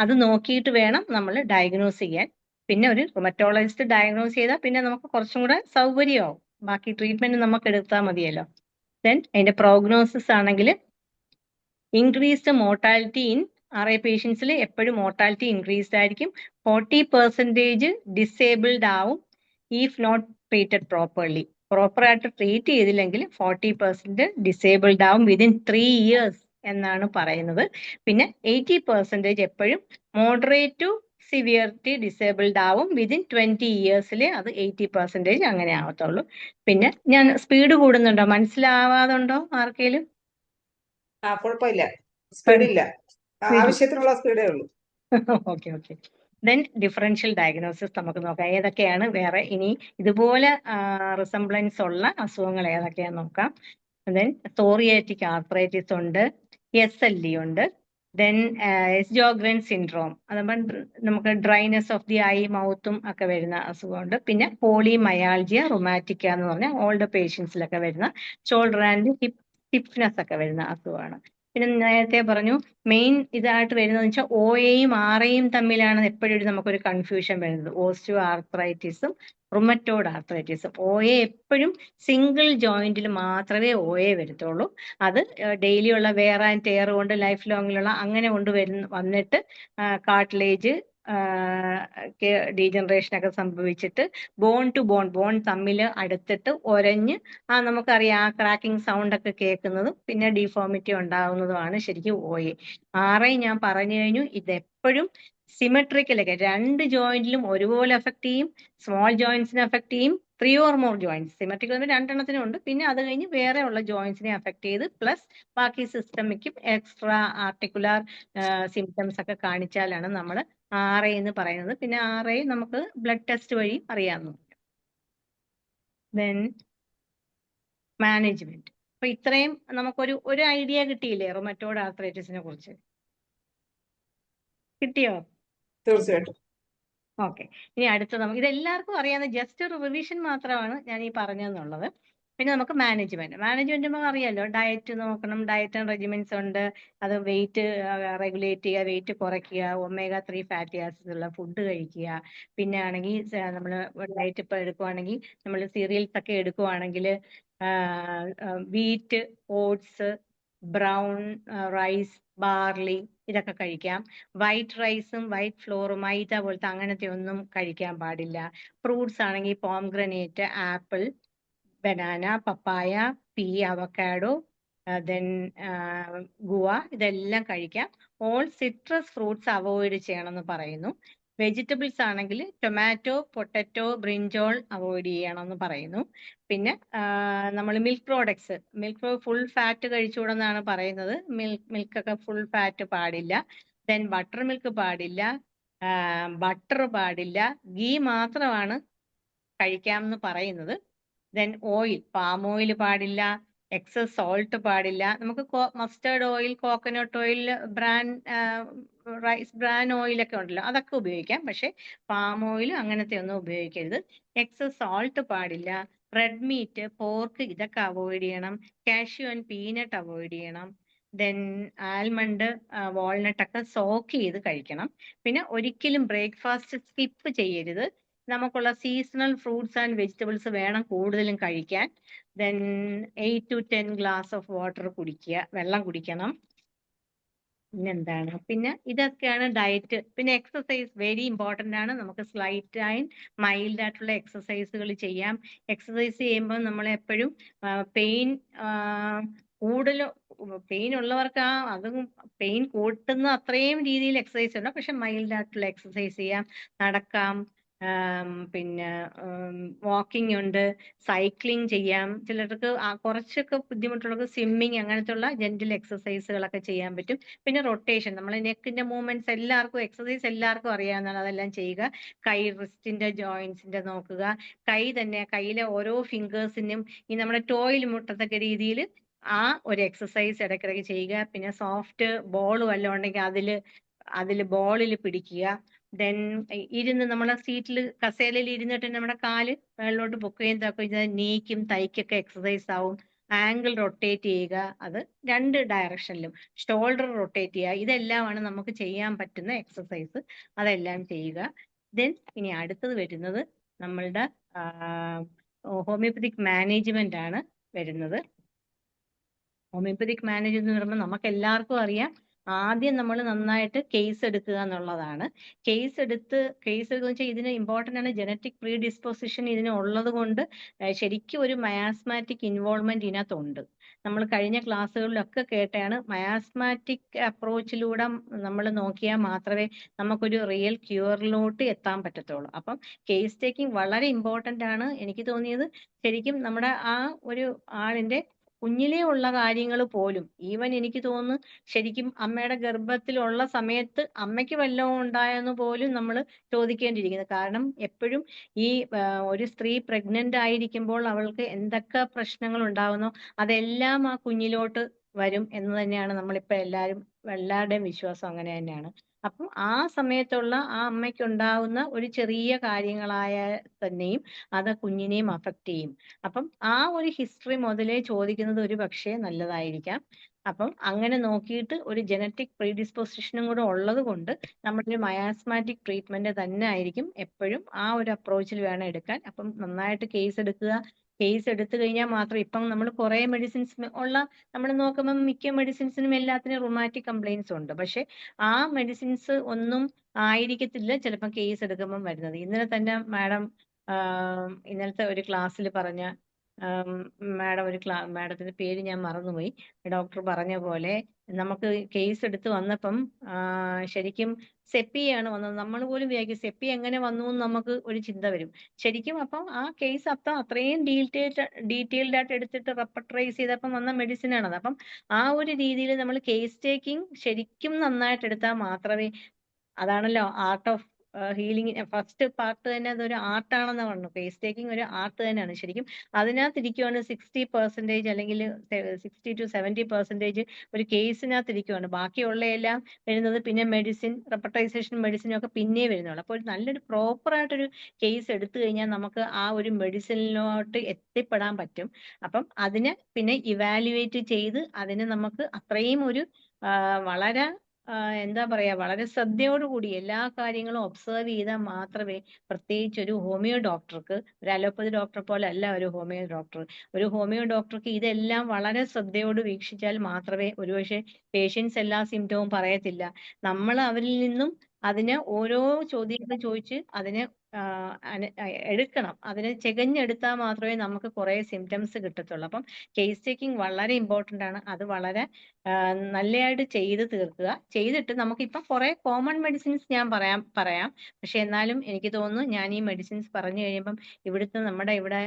അത് നോക്കിയിട്ട് വേണം നമ്മൾ ഡയഗ്നോസ് ചെയ്യാൻ. പിന്നെ ഒരു റുമറ്റോളജിസ്റ്റ് ഡയഗ്നോസ് ചെയ്താൽ പിന്നെ നമുക്ക് കുറച്ചും കൂടെ സൗകര്യമാവും. ബാക്കി ട്രീറ്റ്മെന്റ് നമുക്ക് എടുത്താൽ മതിയല്ലോ. ദെൻ അതിന്റെ പ്രോഗ്നോസിസ് ആണെങ്കിൽ ഇൻക്രീസ്ഡ് മോർട്ടാലിറ്റി ഇൻ RI പേഷ്യൻസിൽ എപ്പോഴും മോർട്ടാലിറ്റി ഇൻക്രീസ്ഡ് ആയിരിക്കും. 40% ഡിസേബിൾഡ് ആവും ഇഫ് നോട്ട് ട്രീറ്റഡ് പ്രോപ്പർലി. പ്രോപ്പറായിട്ട് ട്രീറ്റ് ചെയ്തില്ലെങ്കിൽ 40% ഡിസേബിൾഡ് ആവും വിതിൻ 3 years എന്നാണ് പറയുന്നത്. പിന്നെ 80% എപ്പോഴും മോഡറേറ്റ് ടു സിവിയറിറ്റി ഡിസേബിൾഡ് ആവും വിതിൻ 20 years അത് 80% അങ്ങനെ ആവത്തുള്ളൂ. പിന്നെ ഞാൻ സ്പീഡ് കൂടുന്നുണ്ടോ, മനസ്സിലാവാതുണ്ടോ ആർക്കെങ്കിലും? കുഴപ്പമില്ല, സ്പീഡില്ല, ആവശ്യത്തിനുള്ള സ്പീഡേ ഉള്ളൂ. ഓക്കെ. ദെൻ ഡിഫറൻഷ്യൽ ഡയഗ്നോസിസ് നമുക്ക് നോക്കാം. ഏതൊക്കെയാണ് വേറെ ഇനി ഇതുപോലെ റിസംബ്ലൻസ് ഉള്ള അസുഖങ്ങൾ ഏതൊക്കെയാന്ന് നോക്കാം. ദെൻ സോറിയാറ്റിക് ആർത്രൈറ്റിസ് ഉണ്ട്, SLE ഉണ്ട്, ദെൻ എസ്ജോഗ്രൻ സിൻഡ്രോം, അതുമ്പോൾ നമുക്ക് ഡ്രൈനെസ് ഓഫ് ദി ഐ മൗത്തും ഒക്കെ വരുന്ന അസുഖമുണ്ട്. പിന്നെ പോളിമയാൾജിയ റുമാറ്റിക്ക എന്ന് പറഞ്ഞാൽ ഓൾഡ് പേഷ്യൻസിലൊക്കെ വരുന്ന ഷോൾഡർ ആൻഡ് ഹിപ്പ് സ്റ്റിഫ്നെസ് ഒക്കെ വരുന്ന അസുഖമാണ്. പിന്നെ നേരത്തെ പറഞ്ഞു മെയിൻ ഇതായിട്ട് വരുന്നതെന്ന് വെച്ചാൽ OAയും RIയും തമ്മിലാണ് എപ്പോഴും നമുക്കൊരു കൺഫ്യൂഷൻ വരുന്നത്. ഓസ്റ്റിയോ ആർത്രൈറ്റിസും റുമറ്റോഡ് ആർത്രൈറ്റിസും. OA എപ്പോഴും സിംഗിൾ ജോയിന്റിൽ മാത്രമേ OA വരത്തുള്ളൂ. അത് ഡെയിലി ഉള്ള വെയർ ആൻഡ് ടെയർ കൊണ്ട് ലൈഫ് ലോങ്ങിലുള്ള അങ്ങനെ വന്നിട്ട് കാർട്ടിലേജ് ഡീജനറേഷൻ ഒക്കെ സംഭവിച്ചിട്ട് ബോൺ ടു ബോൺ തമ്മിൽ അടുത്തിട്ട് ഒരഞ്ഞ് നമുക്കറിയാം ആ ക്രാക്കിംഗ് സൗണ്ട് ഒക്കെ കേൾക്കുന്നതും പിന്നെ ഡിഫോമിറ്റി ഉണ്ടാകുന്നതുമാണ് ശരിക്കും OA. RI ഞാൻ പറഞ്ഞു കഴിഞ്ഞു, ഇതെപ്പോഴും സിമെട്രിക്കലൊക്കെ 2 ജോയിന്റിലും ഒരുപോലെ എഫക്ട് ചെയ്യും. സ്മോൾ ജോയിന്റ്സിനെ എഫക്ട് ചെയ്യും. 3 or more ജോയിന്റ്സ് സിമെട്രിക്കൽ 2 എണ്ണത്തിനും ഉണ്ട്. പിന്നെ അത് കഴിഞ്ഞ് വേറെ ഉള്ള ജോയിന്റ്സിനെ എഫക്ട് ചെയ്ത് പ്ലസ് ബാക്കി സിസ്റ്റമിക്കും എക്സ്ട്രാ ആർട്ടിക്കുലർ സിംറ്റംസ് ഒക്കെ കാണിച്ചാലാണ് നമ്മൾ RI എന്ന് പറയുന്നത്. പിന്നെ RI നമുക്ക് ബ്ലഡ് ടെസ്റ്റ് വഴി അറിയാവുന്നു. Then management. അപ്പൊ ഇത്രയും നമുക്കൊരു ഐഡിയ കിട്ടിയില്ലേ റുമറ്റോഡ് ആർത്രൈറ്റിസിനെ കുറിച്ച്? കിട്ടിയോ? തീർച്ചയായിട്ടും. ഓക്കെ. ഇനി അടുത്ത ഇതെല്ലാവർക്കും അറിയാവുന്ന ജസ്റ്റ് ഒരു റിവിഷൻ മാത്രമാണ് ഞാൻ ഈ പറഞ്ഞതെന്നുള്ളത്. പിന്നെ നമുക്ക് മാനേജ്മെന്റ് നമുക്ക് അറിയാലോ, ഡയറ്റ് നോക്കണം. ഡയറ്റ് ആൻഡ് റെജിമെന്റ്സ് ഉണ്ട്. അത് വെയിറ്റ് റെഗുലേറ്റ് ചെയ്യുക, വെയിറ്റ് കുറയ്ക്കുക, omega-3 ഫാറ്റി ആസിഡ്സ് ഉള്ള ഫുഡ് കഴിക്കുക. പിന്നെ ആണെങ്കിൽ നമ്മൾ ഡയറ്റ് ഇപ്പൊ എടുക്കുവാണെങ്കിൽ നമ്മൾ സീരിയൽസ് ഒക്കെ എടുക്കുവാണെങ്കിൽ wheat, oats, brown rice, barley ഇതൊക്കെ കഴിക്കാം. വൈറ്റ് റൈസും വൈറ്റ് ഫ്ലോറും മൈദ പോലത്തെ അങ്ങനത്തെ ഒന്നും കഴിക്കാൻ പാടില്ല. ഫ്രൂട്ട്സ് ആണെങ്കിൽ പോംഗ്രനേറ്റ്, ആപ്പിൾ, ബനാന, പപ്പായ, പീ, അവക്കാഡോ, ദെൻ ഗുവ ഇതെല്ലാം കഴിക്കാം. ഓൾ സിട്രസ് ഫ്രൂട്ട്സ് അവോയ്ഡ് ചെയ്യണമെന്ന് പറയുന്നു. വെജിറ്റബിൾസ് ആണെങ്കിൽ ടൊമാറ്റോ, പൊട്ടറ്റോ, ബ്രിഞ്ചോൾ അവോയ്ഡ് ചെയ്യണമെന്ന് പറയുന്നു. പിന്നെ നമ്മൾ മിൽക്ക് ഫുൾ ഫാറ്റ് കഴിച്ചുകൂടെന്നാണ് പറയുന്നത്. മിൽക്കൊക്കെ ഫുൾ ഫാറ്റ് പാടില്ല. ദെൻ ബട്ടർ മിൽക്ക് പാടില്ല, ബട്ടർ പാടില്ല, ഗീ മാത്രമാണ് കഴിക്കാമെന്ന് പറയുന്നത്. ദെൻ ഓയിൽ, പാം ഓയിൽ പാടില്ല, എക്സസ് സോൾട്ട് പാടില്ല. നമുക്ക് mustard oil, coconut oil, rice bran ഓയിലൊക്കെ ഉണ്ടല്ലോ, അതൊക്കെ ഉപയോഗിക്കാം. പക്ഷെ പാം ഓയിൽ അങ്ങനത്തെ ഒന്നും ഉപയോഗിക്കരുത്. എക്സസ് സോൾട്ട് പാടില്ല. റെഡ് മീറ്റ്, പോർക്ക് ഇതൊക്കെ അവോയ്ഡ് ചെയ്യണം. കാഷ്യൂ ആൻഡ് പീനട്ട് അവോയ്ഡ് ചെയ്യണം. ദെൻ ആൽമണ്ട്, വാൾനട്ട് ഒക്കെ സോക്ക് ചെയ്ത് കഴിക്കണം. പിന്നെ ഒരിക്കലും ബ്രേക്ക്ഫാസ്റ്റ് സ്കിപ്പ് ചെയ്യരുത്. നമുക്കുള്ള സീസണൽ ഫ്രൂട്ട്സ് ആൻഡ് വെജിറ്റബിൾസ് വേണം കൂടുതലും കഴിക്കാൻ. Then 8 to 10 glass of water വെള്ളം കുടിക്കണം. പിന്നെന്താണ്, പിന്നെ ഇതൊക്കെയാണ് ഡയറ്റ്. പിന്നെ എക്സസൈസ് വെരി ഇമ്പോർട്ടന്റ് ആണ്. നമുക്ക് സ്ലൈറ്റ് ആൻഡ് മൈൽഡ് ആയിട്ടുള്ള എക്സസൈസുകൾ ചെയ്യാം. എക്സസൈസ് ചെയ്യുമ്പോൾ നമ്മൾ എപ്പോഴും പെയിൻ ഉള്ളവർക്ക് അതും പെയിൻ കൂട്ടുന്ന അത്രയും രീതിയിൽ എക്സസൈസ് ഉണ്ട്. പക്ഷെ മൈൽഡ് ആയിട്ടുള്ള എക്സസൈസ് ചെയ്യാം. നടക്കാം, പിന്നെ വാക്കിംഗ് ഉണ്ട്, സൈക്ലിംഗ് ചെയ്യാം. ചിലർക്ക് കുറച്ചൊക്കെ ബുദ്ധിമുട്ടുള്ളവർക്ക് സ്വിമ്മിങ് അങ്ങനത്തെ ഉള്ള ജെന്റിൽ എക്സസൈസുകളൊക്കെ ചെയ്യാൻ പറ്റും. പിന്നെ റൊട്ടേഷൻ, നമ്മളെ നെക്കിന്റെ മൂവ്മെന്റ്സ് എല്ലാവർക്കും എക്സസൈസ് എല്ലാവർക്കും അറിയാവുന്നതാണ്, അതെല്ലാം ചെയ്യുക. കൈ റിസ്റ്റിന്റെ ജോയിന്റ്സിന്റെ നോക്കുക. കൈ തന്നെ, കയ്യിലെ ഓരോ ഫിംഗേഴ്സിനും ഈ നമ്മുടെ ടോയിൽ മുട്ടത്തക്ക രീതിയിൽ ആ ഒരു എക്സസൈസ് ഇടയ്ക്കിടയ്ക്ക് ചെയ്യുക. പിന്നെ സോഫ്റ്റ് ബോൾ വല്ലതും ഉണ്ടെങ്കിൽ അതില് ബോളിൽ പിടിക്കുക. ദെൻ ഇരുന്ന് നമ്മളെ സീറ്റിൽ കസേരയിൽ ഇരുന്നിട്ട് നമ്മുടെ കാല് മേളിലോട്ട് പൊക്കുകയും തക്കുകയും ചെയ്താൽ നീക്കും തൈക്കൊക്കെ എക്സസൈസ് ആവും. ആംഗിൾ റൊട്ടേറ്റ് ചെയ്യുക, അത് 2 ഡയറക്ഷനിലും. ഷോൾഡർ റൊട്ടേറ്റ് ചെയ്യുക. ഇതെല്ലാമാണ് നമുക്ക് ചെയ്യാൻ പറ്റുന്ന എക്സസൈസ്. അതെല്ലാം ചെയ്യുക. ദെൻ ഇനി അടുത്തത് വരുന്നത് നമ്മളുടെ ഹോമിയോപ്പതിക് മാനേജ്മെന്റ് ആണ് വരുന്നത്. ഹോമിയോപ്പതിക് മാനേജ്മെന്റ് എന്ന് പറയുമ്പോൾ നമുക്ക് എല്ലാവർക്കും അറിയാം, ആദ്യം നമ്മൾ നന്നായിട്ട് കേസ് എടുക്കുക എന്നുള്ളതാണ്. കേസ് എടുക്കുക വെച്ചാൽ ഇതിന് ഇമ്പോർട്ടന്റ് ആണ്. ജനറ്റിക് പ്രീ ഡിസ്പോസിഷൻ ഇതിന് ഉള്ളത് കൊണ്ട് ശരിക്കും ഒരു മയാസ്മാറ്റിക് ഇൻവോൾവ്മെന്റ് ഇതിനകത്തുണ്ട്. നമ്മൾ കഴിഞ്ഞ ക്ലാസ്സുകളിലൊക്കെ കേട്ടാണ്, മയാസ്മാറ്റിക് അപ്രോച്ചിലൂടെ നമ്മൾ നോക്കിയാൽ മാത്രമേ നമുക്കൊരു റിയൽ ക്യൂറിലോട്ട് എത്താൻ പറ്റത്തുള്ളൂ. അപ്പം കേസ് ടേക്കിംഗ് വളരെ ഇമ്പോർട്ടന്റ് ആണ്. എനിക്ക് തോന്നിയത് ശരിക്കും നമ്മുടെ ആ ഒരു ആളിന്റെ കുഞ്ഞിലേ ഉള്ള കാര്യങ്ങൾ പോലും, ഈവൻ എനിക്ക് തോന്നുന്നു ശരിക്കും അമ്മയുടെ ഗർഭത്തിലുള്ള സമയത്ത് അമ്മയ്ക്ക് വല്ലതും ഉണ്ടായെന്ന് പോലും നമ്മൾ ചോദിക്കേണ്ടിയിരിക്കുന്നത്. കാരണം എപ്പോഴും ഈ ഒരു സ്ത്രീ പ്രഗ്നന്റ് ആയിരിക്കുമ്പോൾ അവൾക്ക് എന്തൊക്കെ പ്രശ്നങ്ങൾ ഉണ്ടാവുന്നോ അതെല്ലാം ആ കുഞ്ഞിലോട്ട് വരും എന്ന് തന്നെയാണ് നമ്മളിപ്പോ എല്ലാവരുടെയും വിശ്വാസം അങ്ങനെ തന്നെയാണ്. അപ്പം ആ സമയത്തുള്ള ആ അമ്മയ്ക്ക് ഉണ്ടാവുന്ന ഒരു ചെറിയ കാര്യങ്ങളായ തന്നെയും അത് കുഞ്ഞിനെയും അഫക്റ്റ് ചെയ്യും. അപ്പം ആ ഒരു ഹിസ്റ്ററി മുതലേ ചോദിക്കുന്നത് ഒരു പക്ഷേ നല്ലതായിരിക്കാം. അപ്പം അങ്ങനെ നോക്കിയിട്ട് ഒരു ജനറ്റിക് പ്രീഡിസ്പോസിഷനും കൂടെ ഉള്ളത് കൊണ്ട് നമ്മളൊരു മയാസ്മാറ്റിക് ട്രീറ്റ്മെന്റ് തന്നെ ആയിരിക്കും എപ്പോഴും ആ ഒരു അപ്രോച്ചിൽ വേണം എടുക്കാൻ. അപ്പം നന്നായിട്ട് കേസ് എടുക്കുക. കേസ് എടുത്തു കഴിഞ്ഞാൽ മാത്രം, ഇപ്പം നമ്മൾ കുറെ മെഡിസിൻസ് നമ്മൾ നോക്കുമ്പോൾ മിക്ക മെഡിസിൻസിനും എല്ലാത്തിനും റുമാറ്റിക് കംപ്ലൈൻസ് ഉണ്ട്. പക്ഷെ ആ മെഡിസിൻസ് ഒന്നും ആയിരിക്കത്തില്ല ചിലപ്പോൾ കേസ് എടുക്കുമ്പം വരുന്നത്. ഇന്നലെ തന്നെ ഇന്നലത്തെ ഒരു ക്ലാസ്സിൽ പറഞ്ഞ മാഡത്തിന്റെ പേര് ഞാൻ മറന്നുപോയി. ഡോക്ടർ പറഞ്ഞ പോലെ നമുക്ക് കേസ് എടുത്ത് വന്നപ്പം ശരിക്കും സെപ്പിയാണ് വന്നത്. നമ്മൾ പോലും വിചാരിക്കും സെപ്പി എങ്ങനെ വന്നു എന്ന് നമുക്ക് ഒരു ചിന്ത വരും ശരിക്കും. അപ്പം ആ കേസ് അത്രയും ഡീറ്റെയിൽഡ് ആയിട്ട് എടുത്തിട്ട് റെപ്പർട്ടറൈസ് ചെയ്തപ്പം വന്ന മെഡിസിൻ ആണത്. അപ്പം ആ ഒരു രീതിയിൽ നമ്മൾ കേസ് ടേക്കിംഗ് ശരിക്കും നന്നായിട്ട് എടുത്താൽ മാത്രമേ, അതാണല്ലോ art of healing first part തന്നെ, അതൊരു ആർട്ടാണെന്ന് പറഞ്ഞു. കേസ് ടേക്കിംഗ് ഒരു ആർട്ട് തന്നെയാണ് ശരിക്കും. അതിനകത്തിരിക്കുവാണ് 60% അല്ലെങ്കിൽ 60 to 70% ഒരു കേസിനകത്ത് ഇരിക്കുവാണ്. ബാക്കിയുള്ള എല്ലാം വരുന്നത് പിന്നെ മെഡിസിൻ, റെപ്പർട്ടൈസേഷൻ മെഡിസിനും ഒക്കെ പിന്നെ വരുന്നുള്ളൂ. അപ്പോൾ നല്ലൊരു പ്രോപ്പർ ആയിട്ടൊരു കേസ് എടുത്തു കഴിഞ്ഞാൽ നമുക്ക് ആ ഒരു മെഡിസിനിലോട്ട് എത്തിപ്പെടാൻ പറ്റും. അപ്പം അതിനെ പിന്നെ ഇവാലുവേറ്റ് ചെയ്ത് അതിനെ നമുക്ക് അത്രയും ഒരു വളരെ എന്താ പറയാ, വളരെ ശ്രദ്ധയോടുകൂടി എല്ലാ കാര്യങ്ങളും ഒബ്സർവ് ചെയ്താൽ മാത്രമേ, പ്രത്യേകിച്ച് ഒരു ഹോമിയോ ഡോക്ടർക്ക്, ഒരു അലോപ്പതി ഡോക്ടറെ പോലെ അല്ല ഒരു ഹോമിയോ ഡോക്ടർ. ഒരു ഹോമിയോ ഡോക്ടർക്ക് ഇതെല്ലാം വളരെ ശ്രദ്ധയോട് വീക്ഷിച്ചാൽ മാത്രമേ, ഒരുപക്ഷെ പേഷ്യൻസ് എല്ലാ സിംറ്റവും പറയത്തില്ല, നമ്മൾ അവരിൽ നിന്നും അതിന് ഓരോ ചോദ്യങ്ങൾ ചോദിച്ച് അതിനെ എടുക്കണം. അതിനെ ചെകഞ്ഞെടുത്താൽ മാത്രമേ നമുക്ക് കുറെ സിംറ്റംസ് കിട്ടത്തുള്ളൂ. അപ്പം കേസ് ടേക്കിംഗ് വളരെ ഇമ്പോർട്ടന്റ് ആണ്. അത് വളരെ നല്ലതായിട്ട് ചെയ്ത് തീർക്കുക. ചെയ്തിട്ട് നമുക്കിപ്പം കുറെ കോമൺ മെഡിസിൻസ് ഞാൻ പറയാം. പക്ഷെ എന്നാലും എനിക്ക് തോന്നുന്നു ഞാൻ ഈ മെഡിസിൻസ് പറഞ്ഞു കഴിയുമ്പം നമ്മുടെ ഇവിടെ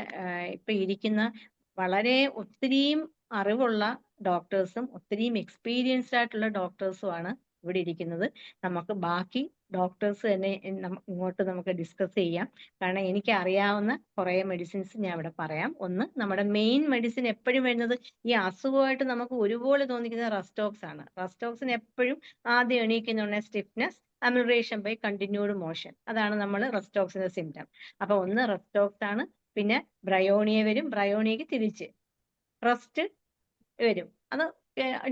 ഇപ്പൊ ഇരിക്കുന്ന വളരെ ഒത്തിരിയും അറിവുള്ള ഡോക്ടേഴ്സും ഒത്തിരിയും എക്സ്പീരിയൻസ്ഡ് ആയിട്ടുള്ള ഡോക്ടേഴ്സുമാണ് ഇവിടെ ഇരിക്കുന്നത്. നമുക്ക് ബാക്കി ഡോക്ടേഴ്സ് തന്നെ ഇങ്ങോട്ട് നമുക്ക് ഡിസ്കസ് ചെയ്യാം. കാരണം എനിക്ക് അറിയാവുന്ന കുറെ മെഡിസിൻസ് ഞാൻ ഇവിടെ പറയാം. ഒന്ന്, നമ്മുടെ മെയിൻ മെഡിസിൻ എപ്പോഴും വരുന്നത് ഈ അസുഖമായിട്ട് നമുക്ക് ഒരുപോലെ തോന്നിക്കുന്ന റെസ്റ്റോക്സ് ആണ്. റെസ്റ്റോക്സിന് എപ്പോഴും ആദ്യം എണീക്കുന്ന സ്റ്റിഫ്നെസ്, അമിൽറേഷൻ ബൈ കണ്ടിന്യൂഡ് മോഷൻ, അതാണ് നമ്മൾ റെസ്റ്റോക്സിന്റെ സിംറ്റം. അപ്പൊ ഒന്ന് റെസ്റ്റോക്സ് ആണ്. പിന്നെ ബ്രയോണിയ വരും. ബ്രയോണിയക്ക് തിരിച്ച് റെസ്റ്റ് വരും. അത്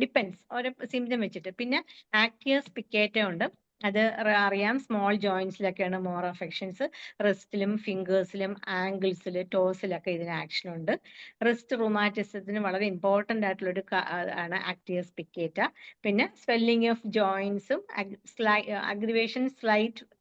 ഡിപ്പെൻസ് ഓരോ സിംറ്റം വെച്ചിട്ട്. പിന്നെ ആക്ടിയസ് പിക്കേറ്റ ഉണ്ട്. അത് അറിയാം, സ്മോൾ ജോയിന്റ്സിലൊക്കെയാണ് മോർ അഫെക്ഷൻസ്. റിസ്റ്റിലും ഫിംഗേഴ്സിലും ആംഗിൾസിൽ ടോസിലൊക്കെ ഇതിന് ആക്ഷൻ ഉണ്ട്. റിസ്റ്റ് റുമാറ്റിസത്തിന് വളരെ ഇമ്പോർട്ടന്റ് ആയിട്ടുള്ള ഒരു ആണ് ആക്ടിയസ് പിക്കേറ്റ. പിന്നെ സ്വെല്ലിംഗ് ഓഫ് ജോയിന്റ്സും aggravation slight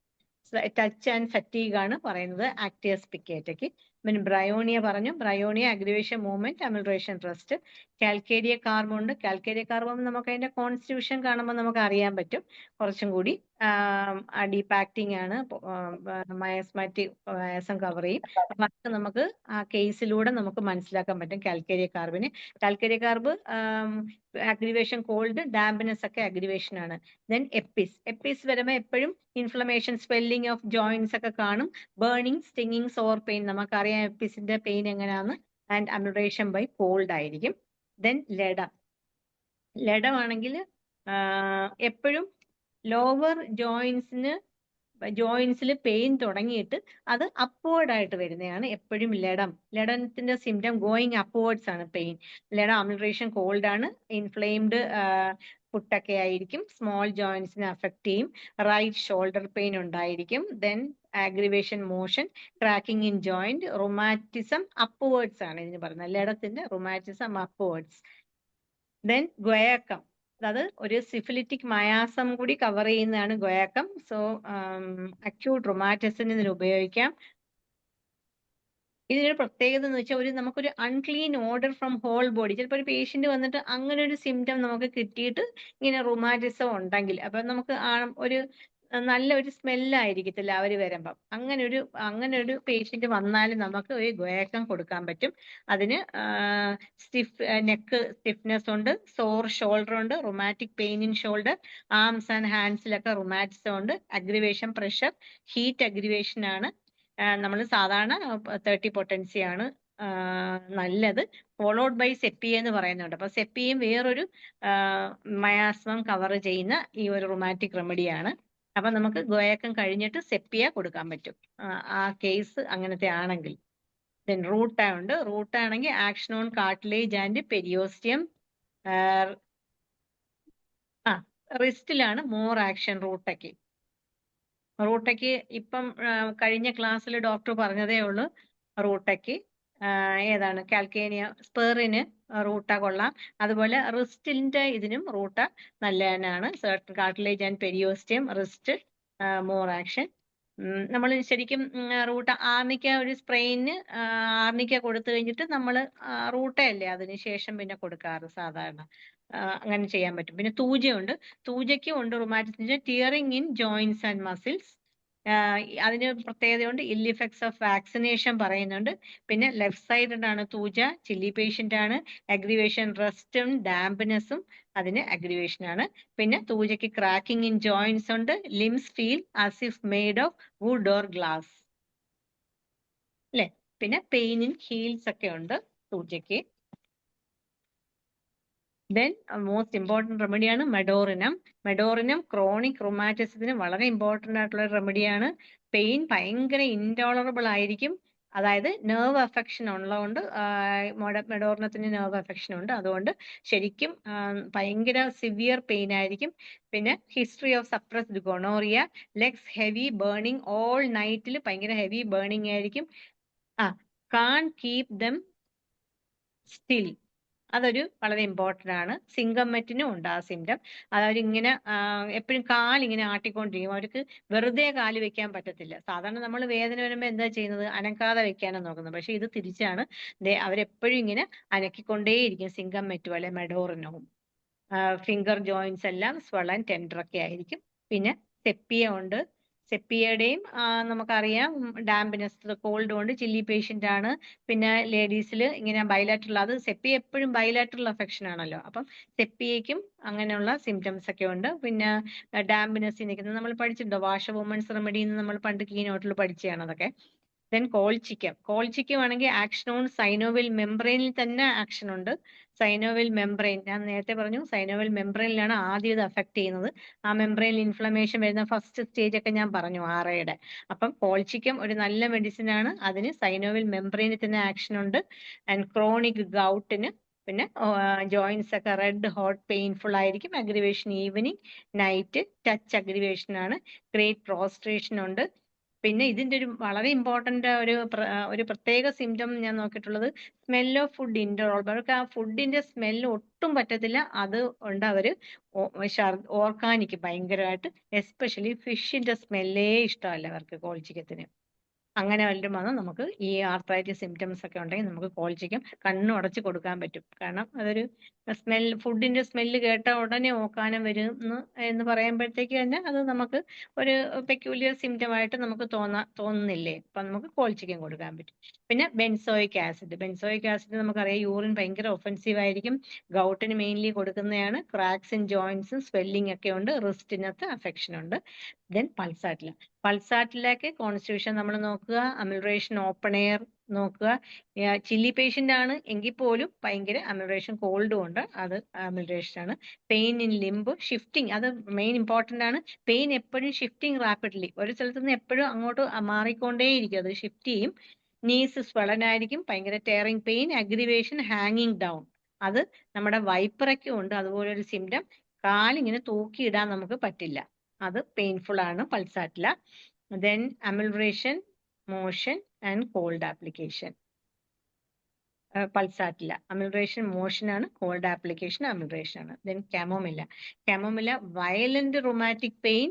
touch and fatigue ആണ് പറയുന്നത് ആക്ടിയസ് പിക്കേറ്റയ്ക്ക്. പിന്നെ ബ്രയോണിയ പറഞ്ഞു. Bryonia aggravation movement, amelioration rest. Calcarea carb ഉണ്ട്. കാൽക്കേരിയ കാർബം നമുക്ക് അതിന്റെ കോൺസ്റ്റിറ്റ്യൂഷൻ കാണുമ്പോൾ നമുക്ക് അറിയാൻ പറ്റും കുറച്ചും കൂടി. ഡീപാക്റ്റിംഗ് ആണ്, മയസ്മാറ്റിക് മയസം കവർ ചെയ്യും. അപ്പൊ അത് നമുക്ക് ആ കേസിലൂടെ നമുക്ക് മനസ്സിലാക്കാൻ പറ്റും കാൽക്കേരിയ കാർബിന്. കാൽക്കേരിയ കാർബ് അഗ്രിവേഷൻ കോൾഡ്, ഡാമ്പിനെസ് ഒക്കെ അഗ്രിവേഷൻ ആണ്. ദെൻ എപ്പിസ് വരുമ്പോൾ എപ്പോഴും ഇൻഫ്ലമേഷൻ, സ്വെല്ലിംഗ് ഓഫ് ജോയിന്റ്സ് ഒക്കെ കാണും. ബേണിംഗ്, സ്റ്റിങ്ങിങ്, സോർ പെയിൻ, നമുക്കറിയാം എപ്പിസിന്റെ പെയിൻ എങ്ങനെയാന്ന്. ആൻഡ് അമിഡറേഷൻ ബൈ കോൾഡ് ആയിരിക്കും. ദെൻ ലഡമാണെങ്കിൽ എപ്പോഴും ലോവർ ജോയിന്റ്സിൽ പെയിൻ തുടങ്ങിയിട്ട് അത് അപ്വേർഡ് ആയിട്ട് വരുന്നതാണ് എപ്പോഴും ലഡത്തിന്റെ സിംറ്റം ഗോയിങ് അപ്വേർഡ്സ് ആണ് പെയിൻ. അമിഡറേഷൻ കോൾഡ് ആണ്, ഇൻഫ്ലെയിംഡ് ഫുട്ടൊക്കെ ആയിരിക്കും, സ്മോൾ ജോയിന്റ്സിനെ അഫക്ട് ചെയ്യും, റൈറ്റ് ഷോൾഡർ പെയിൻ ഉണ്ടായിരിക്കും. Then aggravation motion, cracking in joint, rheumatism upwards ആണ് ഇതിന് പറയുന്നത്, ലഡത്തിന്റെ റുമാറ്റിസം അപ്വേർഡ്സ്. ദെൻ ഗൊയാക്കം, അത് ഒരു സിഫിലിറ്റിക് മയാസം കൂടി കവർ ചെയ്യുന്നതാണ് ഗൊയാക്കം. സോ അക്യൂട്ട് റുമാറ്റിസത്തിന് ഇതിന് ഉപയോഗിക്കാം. ഇതിനൊരു പ്രത്യേകത എന്ന് വെച്ചാൽ നമുക്കൊരു unclean order from whole body. ചിലപ്പോൾ ഒരു പേഷ്യന്റ് വന്നിട്ട് അങ്ങനെ ഒരു സിംറ്റം നമുക്ക് കിട്ടിയിട്ട് ഇങ്ങനെ റുമാറ്റിസം ഉണ്ടെങ്കിൽ അപ്പൊ നമുക്ക് ഒരു നല്ലൊരു സ്മെല്ലായിരിക്കത്തില്ല അവർ വരുമ്പം. അങ്ങനെ ഒരു പേഷ്യന്റ് വന്നാലും നമുക്ക് ഒരു ഗൊയാക്കം കൊടുക്കാൻ പറ്റും. അതിന് നെക്ക് സ്റ്റിഫ്നെസ് ഉണ്ട്, സോർ ഷോൾഡർ ഉണ്ട്, rheumatic pain in shoulder, arms and ഹാൻഡ്സിലൊക്കെ റുമാറ്റിസം ഉണ്ട്, അഗ്രിവേഷൻ പ്രഷർ, ഹീറ്റ് അഗ്രിവേഷൻ ആണ്. നമ്മൾ സാധാരണ 30 പൊട്ടൻസി ആണ് നല്ലത്. ഫോളോഡ് ബൈ സെപ്പിയ എന്ന് പറയുന്നുണ്ട്. അപ്പൊ സെപ്പിയും വേറൊരു മയാസ്മം കവർ ചെയ്യുന്ന ഈ ഒരു റുമാറ്റിക് റെമഡിയാണ്. അപ്പൊ നമുക്ക് ഗോയാക്കം കഴിഞ്ഞിട്ട് സെപ്പിയ കൊടുക്കാൻ പറ്റും ആ കേസ് അങ്ങനത്തെ ആണെങ്കിൽ. ദെൻ റൂട്ട ഉണ്ട്. റൂട്ട ആണെങ്കിൽ action on cartilage and periosteum. റിസ്റ്റിലാണ് മോർ ആക്ഷൻ റൂട്ടയ്ക്ക് ഇപ്പം കഴിഞ്ഞ ക്ലാസ്സിൽ ഡോക്ടർ പറഞ്ഞതേ ഉള്ളൂ. റൂട്ടയ്ക്ക് ഏതാണ് കാൽക്കേനിയ സ്പെറിന് റൂട്ട കൊള്ളാം. അതുപോലെ റിസ്റ്റിന്റെ ഇതിനും റൂട്ട നല്ല തന്നെയാണ്. Certain cartilage and periosteum, wrist more action. നമ്മൾ ശരിക്കും റൂട്ട ആർണിക്ക ഒരു സ്പ്രെയിന് ആർണിക്ക കൊടുത്തു കഴിഞ്ഞിട്ട് നമ്മൾ റൂട്ടയല്ലേ അതിനുശേഷം പിന്നെ കൊടുക്കാറ് സാധാരണ. അങ്ങനെ ചെയ്യാൻ പറ്റും. പിന്നെ തൂജയുണ്ട്. തൂജയ്ക്കും ഉണ്ട് റുമാറ്റിസിന്റെ tearing in joints and muscles. അതിന് പ്രത്യേകതയുണ്ട്. ഇൽ ഇഫക്ട്സ് ഓഫ് വാക്സിനേഷൻ പറയുന്നുണ്ട്. പിന്നെ ലെഫ്റ്റ് സൈഡഡ് ആണ് തൂജ, ചില്ലി പേഷ്യന്റ് ആണ്. അഗ്രിവേഷൻ റെസ്റ്റും ഡാംപ്നെസ്സും അതിന് അഗ്രിവേഷൻ ആണ്. പിന്നെ തൂജയ്ക്ക് ക്രാക്കിംഗ് ഇൻ ജോയിന്റ്സ് ഉണ്ട്. Limbs feel as if made of wood or glass അല്ലെ. പിന്നെ പെയിൻ ഇൻ ഹീൽസ് ഒക്കെ ഉണ്ട് തൂജയ്ക്ക്. ദെൻ മോസ്റ്റ് ഇമ്പോർട്ടൻറ്റ് റെമഡിയാണ് മെഡോറിനം ക്രോണിക് റുമാറ്റിസത്തിന് വളരെ ഇമ്പോർട്ടൻ്റ് ആയിട്ടുള്ള റെമഡിയാണ്. പെയിൻ ഭയങ്കര ഇൻടോളറബിൾ ആയിരിക്കും. അതായത് നെർവ് അഫക്ഷൻ ഉള്ളതുകൊണ്ട് മെഡോറിനത്തിന് നെർവ് അഫക്ഷൻ ഉണ്ട്. അതുകൊണ്ട് ശരിക്കും ഭയങ്കര സിവിയർ പെയിൻ ആയിരിക്കും. പിന്നെ history of suppressed gonorrhoea, legs heavy burning all നൈറ്റിൽ ഭയങ്കര ഹെവി ബേണിംഗ് ആയിരിക്കും. കാൺ കീപ് ദം സ്റ്റിൽ, അതൊരു വളരെ ഇമ്പോർട്ടൻ്റ് ആണ്. സിംഗമെറ്റിനും ഉണ്ട് ആ സിംറ്റം. അതവരിങ്ങനെ എപ്പോഴും കാലിങ്ങനെ ആട്ടിക്കൊണ്ടിരിക്കും. അവർക്ക് വെറുതെ കാല് വെക്കാൻ പറ്റത്തില്ല. സാധാരണ നമ്മൾ വേദന വരുമ്പോൾ എന്താ ചെയ്യുന്നത്, അനക്കാതെ വെക്കാനാണ് നോക്കുന്നത്. പക്ഷെ ഇത് തിരിച്ചാണ്. അവരെപ്പോഴും ഇങ്ങനെ അനക്കിക്കൊണ്ടേയിരിക്കും സിംഗമെറ്റും അല്ലെ മെഡോറിനവും. ഫിംഗർ ജോയിന്റ്സ് എല്ലാം സ്വളൻ ടെൻഡർ ഒക്കെ ആയിരിക്കും. പിന്നെ സെപ്പിയ ഉണ്ട്. സെപ്പിയയുടെയും നമുക്കറിയാം ഡാമ്പിനെസ് കോൾഡ് കൊണ്ട് ചില്ലി പേഷ്യന്റ് ആണ്. പിന്നെ ലേഡീസിൽ ഇങ്ങനെ ബൈലാറ്ററൽ, അത് സെപ്പിയ എപ്പോഴും ബൈലാറ്ററൽ അഫെക്ഷൻ ആണല്ലോ. അപ്പം സെപ്പിയയ്ക്കും അങ്ങനെയുള്ള സിംറ്റംസ് ഒക്കെ ഉണ്ട്. പിന്നെ ഡാമ്പിനെസ് നിൽക്കുന്നത് നമ്മൾ പഠിച്ചിട്ടുണ്ടോ, വാഷ് വുമൺസ് റെമഡി എന്ന് നമ്മൾ പണ്ട് കീനോട്ടിൽ പഠിച്ചതാണ് അതൊക്കെ. ദെൻ കോൾച്ചിക്കം ആണെങ്കിൽ ആക്ഷൻ ഓൺ സൈനോവിൽ മെംബ്രെയിനിൽ തന്നെ ആക്ഷൻ ഉണ്ട്. സൈനോവിൽ മെംബ്രെയിൻ ഞാൻ നേരത്തെ പറഞ്ഞു, സൈനോവിൽ മെംബ്രെയിനിലാണ് ആദ്യം ഇത് അഫക്ട് ചെയ്യുന്നത്. ആ മെംബ്രെയിനിൽ ഇൻഫ്ലമേഷൻ വരുന്ന ഫസ്റ്റ് സ്റ്റേജ് ഒക്കെ ഞാൻ പറഞ്ഞു ആറയുടെ. അപ്പം കോൾച്ചിക്കം ഒരു നല്ല മെഡിസിൻ ആണ്. അതിന് സൈനോവിൽ മെംബ്രെയിനിൽ തന്നെ ആക്ഷൻ ഉണ്ട്. ആൻഡ് ക്രോണിക് ഗൗട്ടിന് പിന്നെ ജോയിന്റ്സ് ഒക്കെ റെഡ് ഹോട്ട് പെയിൻഫുൾ ആയിരിക്കും. അഗ്രിവേഷൻ ഈവനിങ് നൈറ്റ്, ടച്ച് അഗ്രിവേഷൻ ആണ്. ഗ്രേറ്റ് പ്രോസ്ട്രേഷൻ ഉണ്ട്. പിന്നെ ഇതിന്റെ ഒരു വളരെ ഇമ്പോർട്ടന്റ് ഒരു പ്രത്യേക സിംറ്റം ഞാൻ നോക്കിയിട്ടുള്ളത് സ്മെൽ ഓഫ് ഫുഡ് ഇൻടോളറബിൾ. അവർക്ക് ആ ഫുഡിന്റെ സ്മെല്ല് ഒട്ടും പറ്റത്തില്ല. അത് കൊണ്ട് അവര് ഓർക്കാനിക്ക് ഭയങ്കരമായിട്ട്, എസ്പെഷ്യലി ഫിഷിന്റെ സ്മെല്ലേ ഇഷ്ടമല്ല അവർക്ക് കോൾച്ചിക്കത്തിന്. അങ്ങനെ വല്ലതും വന്നാൽ നമുക്ക് ഈ ആർത്രൈറ്റിസ് സിംറ്റംസ് ഒക്കെ ഉണ്ടെങ്കിൽ നമുക്ക് കോൾച്ചിക്കം കണ്ണുടച്ച് കൊടുക്കാൻ പറ്റും. കാരണം അതൊരു ഫുഡിന്റെ സ്മെല്ല് കേട്ട ഉടനെ ഓക്കാനം വരും എന്ന് പറയുമ്പോഴത്തേക്ക് തന്നെ അത് നമുക്ക് ഒരു പെക്യൂലിയർ സിംറ്റം ആയിട്ട് നമുക്ക് തോന്നുന്നില്ലേ? അപ്പൊ നമുക്ക് കോൾഡ് ചിക്കൻ കൊടുക്കാൻ പറ്റും. പിന്നെ ബെൻസോയിക് ആസിഡ് നമുക്കറിയാം യൂറിൻ ഭയങ്കര ഒഫൻസീവ് ആയിരിക്കും. ഗൗട്ടിന് മെയിൻലി കൊടുക്കുന്നതാണ്. ക്രാക്സ് ഇൻ ജോയിന്റ്സും സ്വെല്ലിംഗ് ഒക്കെ ഉണ്ട്. റിസ്റ്റിനകത്ത് അഫെക്ഷൻ ഉണ്ട്. ദെൻ പൾസാറ്റിലേക്ക് കോൺസ്റ്റിറ്റ്യൂഷൻ നമ്മൾ നോക്കുക. അമിൽറേഷൻ ഓപ്പൺ എയർ നോക്കുക. ചില്ലി പേഷ്യന്റ് ആണ് എങ്കിൽ പോലും ഭയങ്കര അമിൽറേഷൻ കോൾഡും ഉണ്ട്, അത് അമിൽറേഷൻ ആണ്. പെയിൻ ഇൻ ലിംബ് ഷിഫ്റ്റിംഗ്, അത് മെയിൻ ഇമ്പോർട്ടന്റ് ആണ്. പെയിൻ എപ്പോഴും ഷിഫ്റ്റിംഗ് റാപ്പിഡ്ലി, ഒരു സ്ഥലത്ത് നിന്ന് എപ്പോഴും അങ്ങോട്ട് മാറിക്കൊണ്ടേയിരിക്കും, അത് ഷിഫ്റ്റ് ചെയ്യും. നീസ് സ്വളൻ ആയിരിക്കും, ഭയങ്കര ടേറിംഗ് പെയിൻ, അഗ്രിവേഷൻ, ഹാങ്ങിങ് ഡൗൺ, അത് നമ്മുടെ വൈപ്പറയ്ക്കും ഉണ്ട് അതുപോലെ ഒരു സിംറ്റം. കാലിങ്ങനെ തൂക്കിയിടാൻ നമുക്ക് പറ്റില്ല, അത് പെയിൻഫുൾ ആണ് Pulsatilla. Then amelioration, motion and cold application. Pulsatilla amelioration motion ആണ്, കോൾഡ് ആപ്ലിക്കേഷൻ അമിൽറേഷൻ ആണ്. Then Chamomilla violent rheumatic pain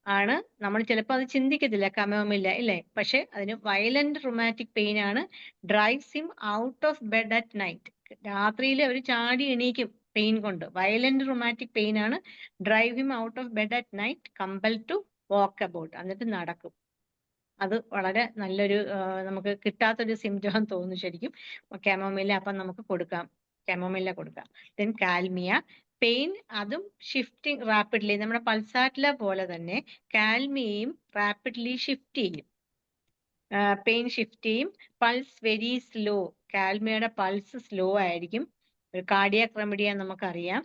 ആണ്. നമ്മൾ ചിലപ്പോൾ അത് ചിന്തിക്കത്തില്ല കമോമില്ല ഇല്ലേ, പക്ഷെ അതിന് വയലന്റ് റൊമാറ്റിക് പെയിൻ ആണ്. Drives him out of bed at night, രാത്രിയിൽ അവർ ചാടി എണീക്കും പെയിൻ കൊണ്ട്. വയലന്റ് റൊമാറ്റിക് പെയിൻ ആണ്. Drive him out of bed at night, compel to walk about, എന്നിട്ട് നടക്കും. അത് വളരെ നല്ലൊരു നമുക്ക് കിട്ടാത്തൊരു സിംറ്റം തോന്നുന്നു ശരിക്കും കാമോമില്ല. അപ്പം നമുക്ക് കാമോമില്ല കൊടുക്കാം. ദെൻ കാൽമിയ പെയിൻ, അതും ഷിഫ്റ്റിംഗ് റാപ്പിഡ്ലി, നമ്മുടെ പൾസാറ്റില പോലെ തന്നെ കാൽമിയയും റാപ്പിഡ്ലി ഷിഫ്റ്റ് ചെയ്യും. പെയിൻ ഷിഫ്റ്റ് ചെയ്യും. പൾസ് വെരി സ്ലോ, കാൽമിയയുടെ പൾസ് സ്ലോ ആയിരിക്കും. കാർഡിയാക് റെമഡിയ നമുക്കറിയാം.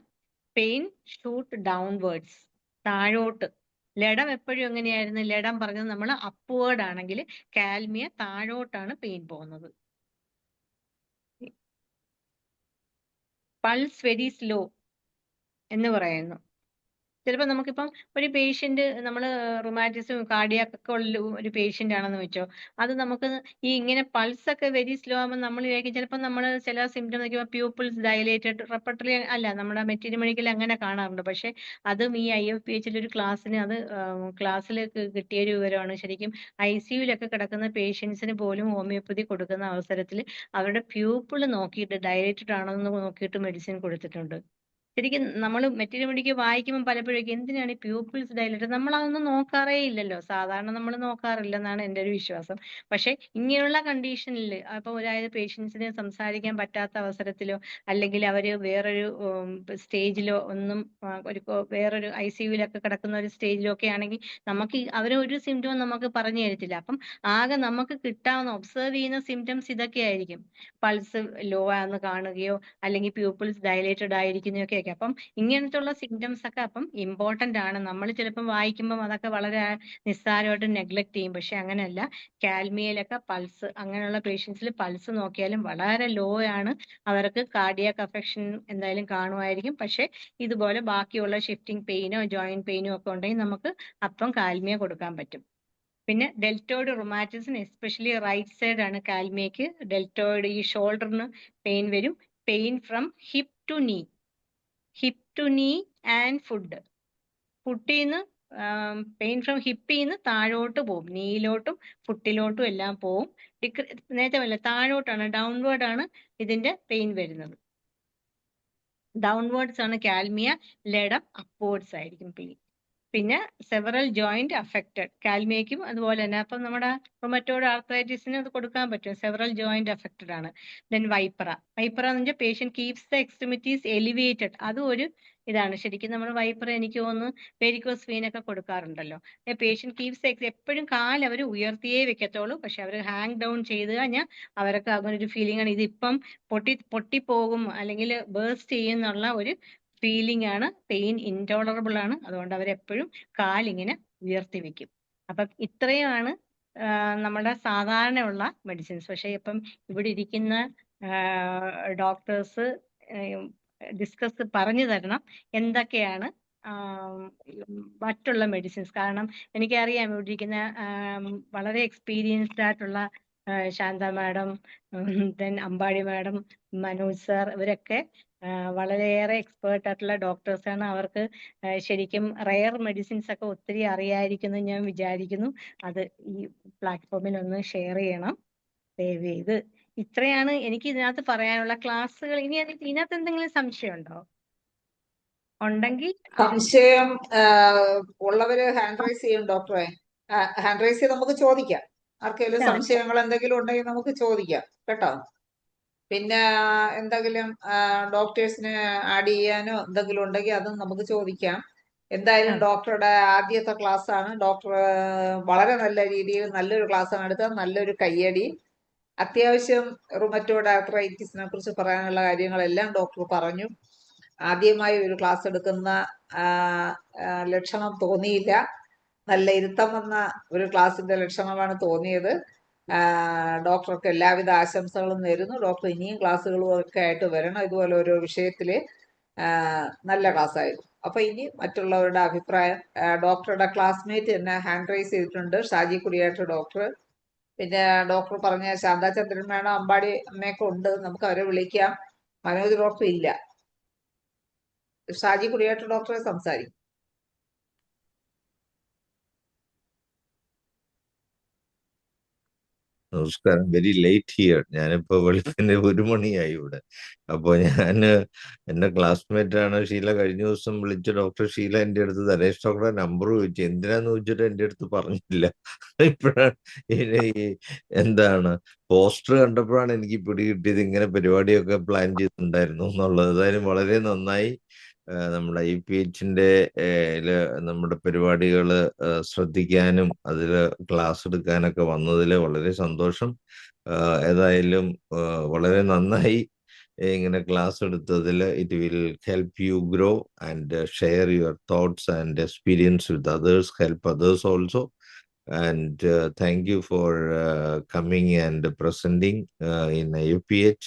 പെയിൻ ഷൂട്ട് ഡൗൺവേർഡ്സ്, താഴോട്ട്. ലഡം എപ്പോഴും എങ്ങനെയായിരുന്നു? ലഡം പറഞ്ഞത് നമ്മൾ അപ്വേർഡ് ആണെങ്കിൽ കാൽമിയ താഴോട്ടാണ് പെയിൻ പോകുന്നത്. പൾസ് വെരി സ്ലോ എന്ന് പറയുന്നു. ചിലപ്പോൾ നമുക്കിപ്പം ഒരു പേഷ്യന്റ്, നമ്മൾ റൊമാറ്റിസം കാർഡിയാക് ഒക്കെ ഉള്ള ഒരു പേഷ്യന്റ് ആണെന്ന് വെച്ചോ, അത് നമുക്ക് ഈ ഇങ്ങനെ പൾസ് ഒക്കെ വെരി സ്ലോ ആകുമ്പോൾ നമ്മൾ വിചാരിക്കും ചിലപ്പോൾ നമ്മൾ ചില സിംറ്റം നോക്കിയപ്പോൾ പ്യൂപ്പിൾസ് ഡയലേറ്റഡ്, റെപ്പർട്ടറി അല്ല, നമ്മുടെ മെറ്റീരിയൽ മെഡിക്കൽ അങ്ങനെ കാണാറുണ്ട്. പക്ഷെ അതും ഈ IFPH ഒരു ക്ലാസ്സിന്, അത് ക്ലാസ്സിൽ കിട്ടിയ ഒരു വിവരമാണ്. ശരിക്കും ICUലൊക്കെ കിടക്കുന്ന പേഷ്യൻസിന് പോലും ഹോമിയോപ്പതി കൊടുക്കുന്ന അവസരത്തിൽ അവരുടെ പ്യൂപ്പിൾ നോക്കിയിട്ട് ഡയലേറ്റഡ് ആണോ എന്ന് നോക്കിയിട്ട് മെഡിസിൻ കൊടുത്തിട്ടുണ്ട്. ശരിക്കും നമ്മൾ മെറ്റീരിയൽ മെഡിക്കൽ വായിക്കുമ്പോൾ പലപ്പോഴേക്കും എന്തിനാണ് ഈ പ്യൂപ്പിൾസ് ഡയലേറ്റഡ്, നമ്മൾ അതൊന്നും നോക്കാറേ ഇല്ലല്ലോ, സാധാരണ നമ്മൾ നോക്കാറില്ലെന്നാണ് എൻ്റെ ഒരു വിശ്വാസം. പക്ഷെ ഇങ്ങനെയുള്ള കണ്ടീഷനിൽ അപ്പൊ അതായത് പേഷ്യൻസിന് സംസാരിക്കാൻ പറ്റാത്ത അവസരത്തിലോ അല്ലെങ്കിൽ അവര് വേറൊരു സ്റ്റേജിലോ ഒന്നും വേറൊരു ICUലൊക്കെ കിടക്കുന്ന ഒരു സ്റ്റേജിലോ ഒക്കെ ആണെങ്കിൽ നമുക്ക് അവരൊരു സിംറ്റവും നമുക്ക് പറഞ്ഞു തരത്തില്ല. അപ്പം ആകെ നമുക്ക് കിട്ടാവുന്ന ഒബ്സർവ് ചെയ്യുന്ന സിംറ്റംസ് ഇതൊക്കെ ആയിരിക്കും. പൾസ് ലോ ആണെന്ന് കാണുകയോ അല്ലെങ്കിൽ പ്യൂപ്പിൾസ് ഡയലേറ്റഡ് ആയിരിക്കുന്നതൊക്കെ. അപ്പം ഇങ്ങനത്തെ ഉള്ള സിംറ്റംസ് ഒക്കെ അപ്പം ഇമ്പോർട്ടന്റ് ആണ്. നമ്മൾ ചിലപ്പം വായിക്കുമ്പോൾ അതൊക്കെ വളരെ നിസ്സാരമായിട്ട് നെഗ്ലക്ട് ചെയ്യും. പക്ഷെ അങ്ങനെയല്ല, കാൽമിയയിലൊക്കെ പൾസ്, അങ്ങനെയുള്ള പേഷ്യൻസിൽ പൾസ് നോക്കിയാലും വളരെ ലോ ആണ്. അവർക്ക് കാർഡിയാക് അഫെക്ഷൻ എന്തായാലും കാണുമായിരിക്കും. പക്ഷെ ഇതുപോലെ ബാക്കിയുള്ള ഷിഫ്റ്റിംഗ് പെയിനോ ജോയിന്റ് പെയിനോ ഒക്കെ ഉണ്ടെങ്കിൽ നമുക്ക് അപ്പം കാൽമിയ കൊടുക്കാൻ പറ്റും. പിന്നെ ഡെൽറ്റോയിഡ് റൊമാറ്റിസം, എസ്പെഷ്യലി റൈറ്റ് സൈഡ് ആണ് കാൽമിയക്ക്. ഡെൽറ്റോയിഡ് ഈ ഷോൾഡറിന് പെയിൻ വരും. പെയിൻ ഫ്രം ഹിപ്പ് ടു നീ ആൻഡ് ഫുട്ടിന്ന് പെയിൻ ഫ്രം ഹിപ്പിന്ന് താഴോട്ട് പോകും, നീയിലോട്ടും ഫുട്ടിലോട്ടും എല്ലാം പോവും. നേരത്തെ അല്ല, താഴോട്ടാണ്, ഡൗൺവേർഡ് ആണ് ഇതിന്റെ പെയിൻ വരുന്നത്. ഡൗൺവേർഡ്സ് ആണ് കാൽമിയ, ലഡം അപ്വേർഡ്സ് ആയിരിക്കും പെയിൻ. പിന്നെ സെവറൽ ജോയിന്റ് അഫക്റ്റഡ്, കാൽമിയയ്ക്കും അതുപോലെ തന്നെ. അപ്പം നമ്മുടെ റൊമറ്റോയിഡ് ആർത്രൈറ്റിസിന് അത് കൊടുക്കാൻ പറ്റും, സെവറൽ ജോയിന്റ് അഫക്റ്റഡ് ആണ്. ദെൻ വൈപ്പറ എന്ന് വെച്ചാൽ patient keeps the extremities elevated, അതും ഒരു ഇതാണ്. ശരിക്കും നമ്മൾ വൈപ്പറ എനിക്ക് തോന്നുന്നു വെരിക്കോസ് വെയിൻ ഒക്കെ കൊടുക്കാറുണ്ടല്ലോ. പേഷ്യന്റ് കീപ്സ് എപ്പോഴും കാൽ അവർ ഉയർത്തിയേ വെക്കത്തുള്ളൂ, പക്ഷെ അവർ ഹാങ് ഡൗൺ ചെയ്ത് കഴിഞ്ഞാൽ അവർക്ക് അങ്ങനെ ഒരു ഫീലിംഗ് ആണ്, ഇതിപ്പം പൊട്ടിപ്പോകും അല്ലെങ്കിൽ ബേസ്റ്റ് ചെയ്യുന്നുള്ള ഒരു ഫീലിംഗ് ആണ്. പെയിൻ ഇൻടോളറബിൾ ആണ്, അതുകൊണ്ട് അവരെപ്പോഴും കാലിങ്ങനെ ഉയർത്തി വെക്കും. അപ്പം ഇത്രയുമാണ് നമ്മുടെ സാധാരണയുള്ള മെഡിസിൻസ്. പക്ഷെ ഇപ്പം ഇവിടെ ഇരിക്കുന്ന ഡോക്ടേഴ്സ് ഡിസ്കസ് പറഞ്ഞു തരണം എന്തൊക്കെയാണ് മറ്റുള്ള മെഡിസിൻസ്. കാരണം എനിക്കറിയാം ഇവിടെ ഇരിക്കുന്ന വളരെ എക്സ്പീരിയൻസ്ഡ് ആയിട്ടുള്ള Shanta madam, then Ambadi madam, Manoj sir, ഇവരൊക്കെ വളരെയേറെ എക്സ്പേർട്ട് ആയിട്ടുള്ള ഡോക്ടേഴ്സാണ്. അവർക്ക് ശരിക്കും റെയർ മെഡിസിൻസ് ഒക്കെ ഒത്തിരി അറിയായിരിക്കുന്നു ഞാൻ വിചാരിക്കുന്നു. അത് ഈ പ്ലാറ്റ്ഫോമിൽ ഒന്ന് ഷെയർ ചെയ്യണം ദയവ് ചെയ്ത്. ഇത്രയാണ് എനിക്ക് ഇതിനകത്ത് പറയാനുള്ള ക്ലാസ്സുകൾ. ഇനി ഇതിനകത്ത് എന്തെങ്കിലും സംശയം ഉണ്ടോ? ഉണ്ടെങ്കിൽ സംശയം ഉള്ളവര് ഹാൻഡ് റൈസ് ചെയ്യും ഡോക്ടറെ. ഹാൻഡ് റൈസ് ചെയ്ത് നമുക്ക് ചോദിക്കാം. ആർക്കെങ്കിലും സംശയങ്ങൾ എന്തെങ്കിലും ഉണ്ടെങ്കിൽ നമുക്ക് ചോദിക്കാം കേട്ടോ. പിന്നെ എന്തെങ്കിലും ഡോക്ടേഴ്സിന് ആഡ് ചെയ്യാനോ എന്തെങ്കിലും ഉണ്ടെങ്കിൽ അതും നമുക്ക് ചോദിക്കാം. എന്തായാലും ഡോക്ടറുടെ ആദ്യത്തെ ക്ലാസ് ആണ്. ഡോക്ടർ വളരെ നല്ല രീതിയിൽ നല്ലൊരു ക്ലാസ് ആണ് എടുത്തത്. നല്ലൊരു കയ്യടി. അത്യാവശ്യം റുമറ്റോയ്ഡ് ആർത്രൈറ്റിസിനെ കുറിച്ച് പറയാനുള്ള കാര്യങ്ങളെല്ലാം ഡോക്ടർ പറഞ്ഞു. ആദ്യമായി ഒരു ക്ലാസ് എടുക്കുന്ന ലക്ഷണം തോന്നിയില്ല. നല്ല ഇരുത്തം വന്ന ഒരു ക്ലാസിന്റെ ലക്ഷണമാണ് തോന്നിയത്. ഡോക്ടർക്ക് എല്ലാവിധ ആശംസകളും നേരുന്നു. ഡോക്ടർ ഇനിയും ക്ലാസ്സുകളും ഒക്കെ ആയിട്ട് വരണം. ഇതുപോലെ ഓരോ വിഷയത്തില് നല്ല ക്ലാസ് ആയിരുന്നു. അപ്പൊ ഇനി മറ്റുള്ളവരുടെ അഭിപ്രായം. ഡോക്ടറുടെ ക്ലാസ്മേറ്റ് തന്നെ ഹാൻഡ് റൈസ് ചെയ്തിട്ടുണ്ട്, ഷാജി കുടിയാട്ട് ഡോക്ടർ. പിന്നെ ഡോക്ടർ പറഞ്ഞ ശാന്താചന്ദ്രൻ മേഡം, അമ്പാടി അമ്മയൊക്കെ ഉണ്ട്, നമുക്ക് അവരെ വിളിക്കാം. മനോജ് ഡോക്ടർ ഇല്ല. ഷാജി കുടിയാട്ട് ഡോക്ടറെ സംസാരിക്കും. നമസ്കാരം. Very late here. ഞാനിപ്പോ വെളുപ്പിന് 1 മണിയായി ഇവിടെ. അപ്പോൾ എന്റെ ക്ലാസ്മേറ്റ് ആണ് ഷീല. കഴിഞ്ഞ ദിവസം വിളിച്ച ഡോക്ടർ ഷീല എൻ്റെ അടുത്ത് ധനേഷ് ഡോക്ടറെ നമ്പർ ചോദിച്ചു. എന്തിനാന്ന് ചോദിച്ചിട്ട് എൻ്റെ അടുത്ത് പറഞ്ഞില്ല. ഇപ്പോഴാണ് ഈ എന്താണ് പോസ്റ്റർ കണ്ടപ്പോഴാണ് എനിക്ക് പിടികിട്ടിയത് ഇങ്ങനെ പരിപാടിയൊക്കെ പ്ലാൻ ചെയ്തിട്ടുണ്ടായിരുന്നു എന്നുള്ളത്. ഏതായാലും വളരെ നന്നായി. നമ്മുടെ IPHന്റെ നമ്മുടെ പരിപാടികൾ ശ്രദ്ധിക്കാനും അതിൽ ക്ലാസ് എടുക്കാനൊക്കെ വന്നതിൽ വളരെ സന്തോഷം. ഏതായാലും വളരെ നന്നായി ഇങ്ങനെ ക്ലാസ് എടുത്തതിൽ. It will help you grow and share your thoughts and experience with others, help others also. And thank you for coming and presenting in IPH.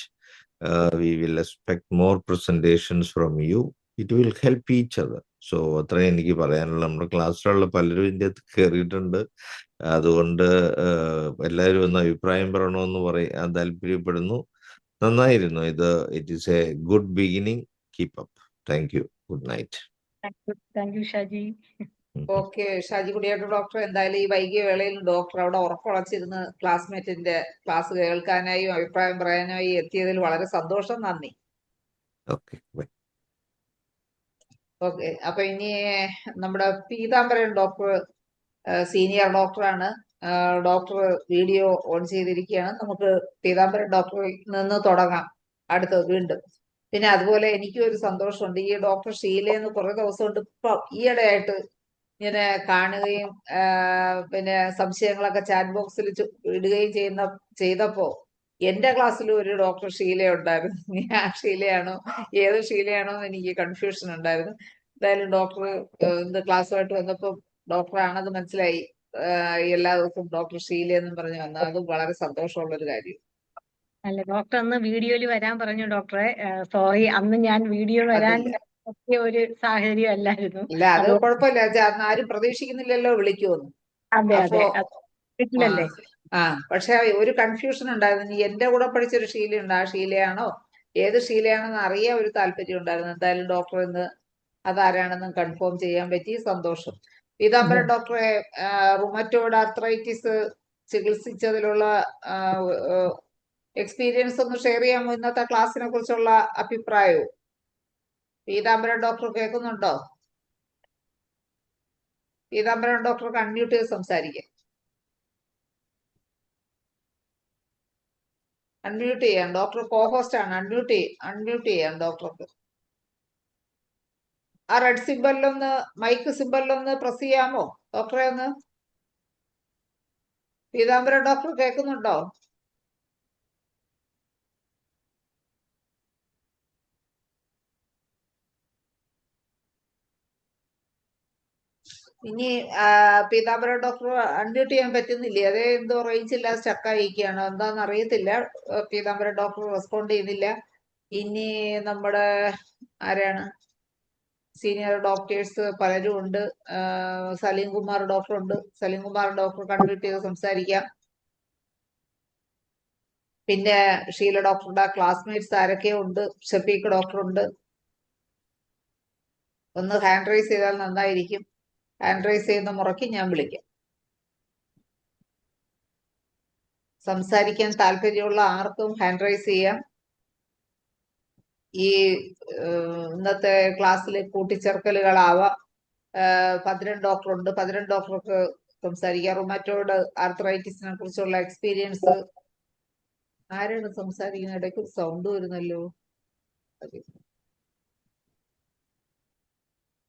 We will expect more presentations from you. It will help each other. So അത്രയും എനിക്ക് പറയാനുള്ള. നമ്മുടെ ക്ലാസ്സിലുള്ള പലരും ഇതിൻ്റെ അകത്ത് കയറിയിട്ടുണ്ട്. അതുകൊണ്ട് എല്ലാവരും ഒന്ന് അഭിപ്രായം പറയണമെന്ന് പറയാൻ താല്പര്യപ്പെടുന്നു. നന്നായിരുന്നു ഇത്. It is a good beginning. Keep up. Thank you. Good night. Thank you Shaji. Okay Shaji Kudiyattu doctor, എന്തായാലും ഈ വൈകിയ വേളയിൽ ഡോക്ടർ അവിടെ ഉറക്കുളച്ചിരുന്ന് ക്ലാസ്മേറ്റിന്റെ ക്ലാസ് കേൾക്കാനായും അഭിപ്രായം പറയാനായി എത്തിയതിൽ വളരെ സന്തോഷം. നന്ദി. Okay bye. ഓക്കെ, അപ്പൊ ഇനി നമ്മുടെ പീതാംബരൻ ഡോക്ടർ സീനിയർ ഡോക്ടറാണ്. ഡോക്ടർ വീഡിയോ ഓൺ ചെയ്തിരിക്കുകയാണ്. നമുക്ക് പീതാംബരൻ ഡോക്ടറിൽ നിന്ന് തുടങ്ങാം അടുത്തത് വീണ്ടും. പിന്നെ അതുപോലെ എനിക്കും ഒരു സന്തോഷമുണ്ട്. ഈ ഡോക്ടർ ഷീലയെന്ന് കുറെ ദിവസം കൊണ്ട് ഇപ്പം ഈയിടെയായിട്ട് ഇങ്ങനെ കാണുകയും പിന്നെ സംശയങ്ങളൊക്കെ ചാറ്റ് ബോക്സിൽ ഇടുകയും ചെയ്തപ്പോ എന്റെ ക്ലാസ്സിലും ഒരു ഡോക്ടർ ഷീല ഉണ്ടായിരുന്നു. ഞാൻ ഷീലയാണോ ഏത് ഷീലയാണോ എന്ന് എനിക്ക് കൺഫ്യൂഷൻ ഉണ്ടായിരുന്നു. എന്തായാലും ഡോക്ടർ ഇന്ന് ക്ലാസ്സുമായിട്ട് വന്നപ്പോ ഡോക്ടറാണത് മനസ്സിലായി. എല്ലാ ദിവസവും ഡോക്ടർ ഷീല എന്നും പറഞ്ഞു വന്നു. അത് വളരെ സന്തോഷമുള്ള ഒരു കാര്യം. അല്ല, ഡോക്ടർ അന്ന് വീഡിയോയിൽ വരാൻ പറഞ്ഞു ഡോക്ടറെ. സോറി, അന്ന് ഞാൻ വീഡിയോ വരാൻ പറ്റിയ ഒരു സാഹചര്യം അല്ലായിരുന്നു. ഇല്ല, അത് കുഴപ്പമില്ല. ആരും പ്രതീക്ഷിക്കുന്നില്ലല്ലോ വിളിക്കുമെന്ന്. അതെ അപ്പോ വീട്ടിലല്ലേ. പക്ഷെ ഒരു കൺഫ്യൂഷൻ ഉണ്ടായിരുന്നു. എന്റെ കൂടെ പഠിച്ചൊരു ഷീലയുണ്ട്, ആ ഷീലയാണോ ഏത് ഷീലയാണെന്ന് അറിയാൻ ഒരു താല്പര്യം ഉണ്ടായിരുന്നു. എന്തായാലും ഡോക്ടർ ഇന്ന് അതാരാണെന്നും കൺഫേം ചെയ്യാൻ പറ്റി. സന്തോഷം. പീതാംബരൻ ഡോക്ടറെ, റുമറ്റോയ്ഡ് ആർത്രൈറ്റിസ് ചികിത്സിച്ചതിലുള്ള എക്സ്പീരിയൻസ് ഒന്ന് ഷെയർ ചെയ്യാമോ? ഇന്നത്തെ ക്ലാസ്സിനെ കുറിച്ചുള്ള അഭിപ്രായവും. പീതാംബരൻ ഡോക്ടർ കേൾക്കുന്നുണ്ടോ? പീതാംബരൻ ഡോക്ടർക്ക് അൺമ്യൂട്ട് ചെയ്ത് സംസാരിക്കാം. അൺമ്യൂട്ട് ചെയ്യാം. ഡോക്ടർ കോഹോസ്റ്റ് ആണ്. അൺമ്യൂട്ട് ചെയ്യാം ഡോക്ടർക്ക്. ആ റെഡ് സിമ്പലിലൊന്ന്, മൈക്ക് സിമ്പലിലൊന്ന് പ്രസ് ചെയ്യാമോ ഡോക്ടറെ ഒന്ന്? പീതാംബരൻ ഡോക്ടർ കേൾക്കുന്നുണ്ടോ? ഇനി പീതാംബരൻ ഡോക്ടർ അൺമ്യൂട്ട് ചെയ്യാൻ പറ്റുന്നില്ലേ? അതേ എന്തോ റേഞ്ച് ഇല്ല, സ്റ്റക്കായിരിക്കുകയാണോ എന്താന്ന് അറിയത്തില്ല. പീതാംബരൻ ഡോക്ടർ റെസ്പോണ്ട് ചെയ്യുന്നില്ല. ഇനി നമ്മുടെ ആരാണ്? സീനിയർ ഡോക്ടേഴ്സ് പലരും ഉണ്ട്. സലീം കുമാർ ഡോക്ടർ ഉണ്ട്. സലീം കുമാർ ഡോക്ടർ കൺമ്യൂട്ട് ചെയ്ത് സംസാരിക്കാം. പിന്നെ ഷീല ഡോക്ടറുടെ ക്ലാസ്മേറ്റ്സ് ആരൊക്കെ ഉണ്ട്? ഷഫീഖ് ഡോക്ടർ ഉണ്ട്. ഒന്ന് ഹാൻഡ് റൈസ് ചെയ്താൽ നന്നായിരിക്കും. ഹാൻഡ് റൈസ് ചെയ്യുന്ന മുറയ്ക്ക് ഞാൻ വിളിക്കാം. സംസാരിക്കാൻ താല്പര്യമുള്ള ആർക്കും ഹാൻഡ് റൈസ് ചെയ്യാം. ഈ ഇന്നത്തെ ക്ലാസ്സിലെ കൂട്ടിച്ചേർക്കലുകളാവാം. 12 ഡോക്ടറുണ്ട്, 12 ഡോക്ടർക്ക് സംസാരിക്കാം. റുമാറ്റോയിഡ് ആർത്രൈറ്റിസിനെ കുറിച്ചുള്ള എക്സ്പീരിയൻസ് ആരാണ് സംസാരിക്കുന്നത്? ഇടയ്ക്ക് സൗണ്ട് വരുന്നല്ലോ.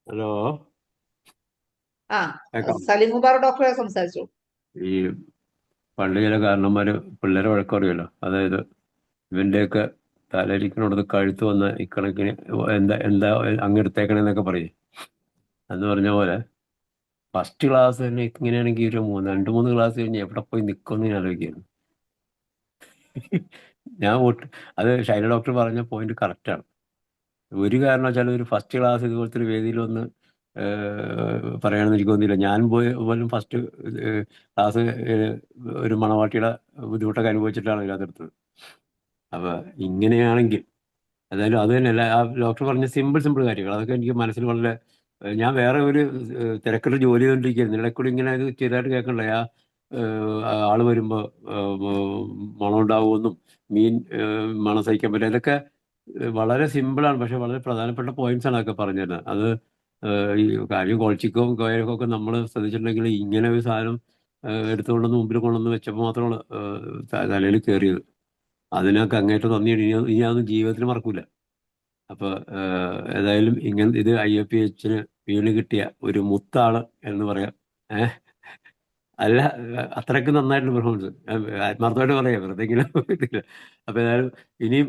ഹലോ, ആ, കേക്കാം. സലീം മുബാറക് ഡോക്ടറെ സംസാരിച്ചു. ഈ പണ്ട് ചില കാരണന്മാര് പിള്ളേരെ വഴക്കറിയല്ലോ, അതായത് ഇവന്റെയൊക്കെ തലയിരിക്കണോടത്ത് കഴുത്ത് വന്ന ഇക്കണക്കിന് എന്താ എന്താ അങ്ങെടുത്തേക്കണെന്നൊക്കെ പറയും. എന്ന് പറഞ്ഞ പോലെ ഫസ്റ്റ് ക്ലാസ് തന്നെ ഇങ്ങനെയാണെങ്കിൽ ഒരു 2-3 ക്ലാസ് കഴിഞ്ഞ് എവിടെ പോയി നിൽക്കുമെന്ന് ഞാൻ ആലോചിക്കുന്നു. ഞാൻ അത് ഷൈല ഡോക്ടർ പറഞ്ഞ പോയിന്റ് കറക്റ്റാണ്. ഒരു കാരണവശാലും ഒരു ഫസ്റ്റ് ക്ലാസ് ഇതുപോലത്തെ ഒരു വേദിയിൽ വന്ന് പറയാനെന്ന് എനിക്ക് തോന്നുന്നില്ല. ഞാൻ പോലും ഫസ്റ്റ് ക്ലാസ് ഒരു മണവാട്ടിയുടെ ബുദ്ധിമുട്ടൊക്കെ അനുഭവിച്ചിട്ടാണ് ഇതിനകത്തെടുത്തത്. അപ്പൊ ഇങ്ങനെയാണെങ്കിൽ എന്തായാലും അത് തന്നെയല്ല, ആ ഡോക്ടർ പറഞ്ഞ സിമ്പിൾ കാര്യങ്ങൾ അതൊക്കെ എനിക്ക് മനസ്സിൽ വളരെ ഞാൻ വേറെ ഒരു തിരക്കുള്ള ജോലി ചെയ്തുകൊണ്ടിരിക്കുകയായിരുന്നു. ഇടയ്ക്കൂടി ഇങ്ങനെ ഇത് ചെറുതായിട്ട് കേൾക്കണ്ടേ, ആള് വരുമ്പോൾ മണം ഉണ്ടാവുമെന്നും മീൻ മണം സഹിക്കാൻ പറ്റില്ല, ഇതൊക്കെ വളരെ സിമ്പിളാണ്, പക്ഷെ വളരെ പ്രധാനപ്പെട്ട പോയിന്റ്സ് ആണ് അതൊക്കെ പറഞ്ഞിരുന്നത്. അത് ഈ കാര്യം കോൾച്ചിക്കവും കോയലൊക്കെ ഒക്കെ നമ്മൾ ശ്രദ്ധിച്ചിട്ടുണ്ടെങ്കിൽ ഇങ്ങനെ ഒരു സാധനം എടുത്തുകൊണ്ടുവന്ന് മുമ്പിൽ കൊണ്ടുവന്ന് വെച്ചപ്പോൾ മാത്രമാണ് തലയിൽ കയറിയത്. അതിനൊക്കെ അങ്ങേറ്റം നന്ദിയാണ്. ഇനി അതൊന്നും ജീവിതത്തിൽ മറക്കൂല. അപ്പൊ ഏതായാലും ഇങ്ങനെ ഇത് IAPH വീണ് കിട്ടിയ ഒരു മുത്താണ് എന്ന് പറയാം. അല്ല, അത്രയ്ക്ക് നന്നായിട്ടുള്ള പെർഫോമൻസ് ആത്മാർത്ഥമായിട്ട് പറയാം, വെറുതെ ഇങ്ങനെ ഇതില്ല. അപ്പൊ ഏതായാലും ഇനിയും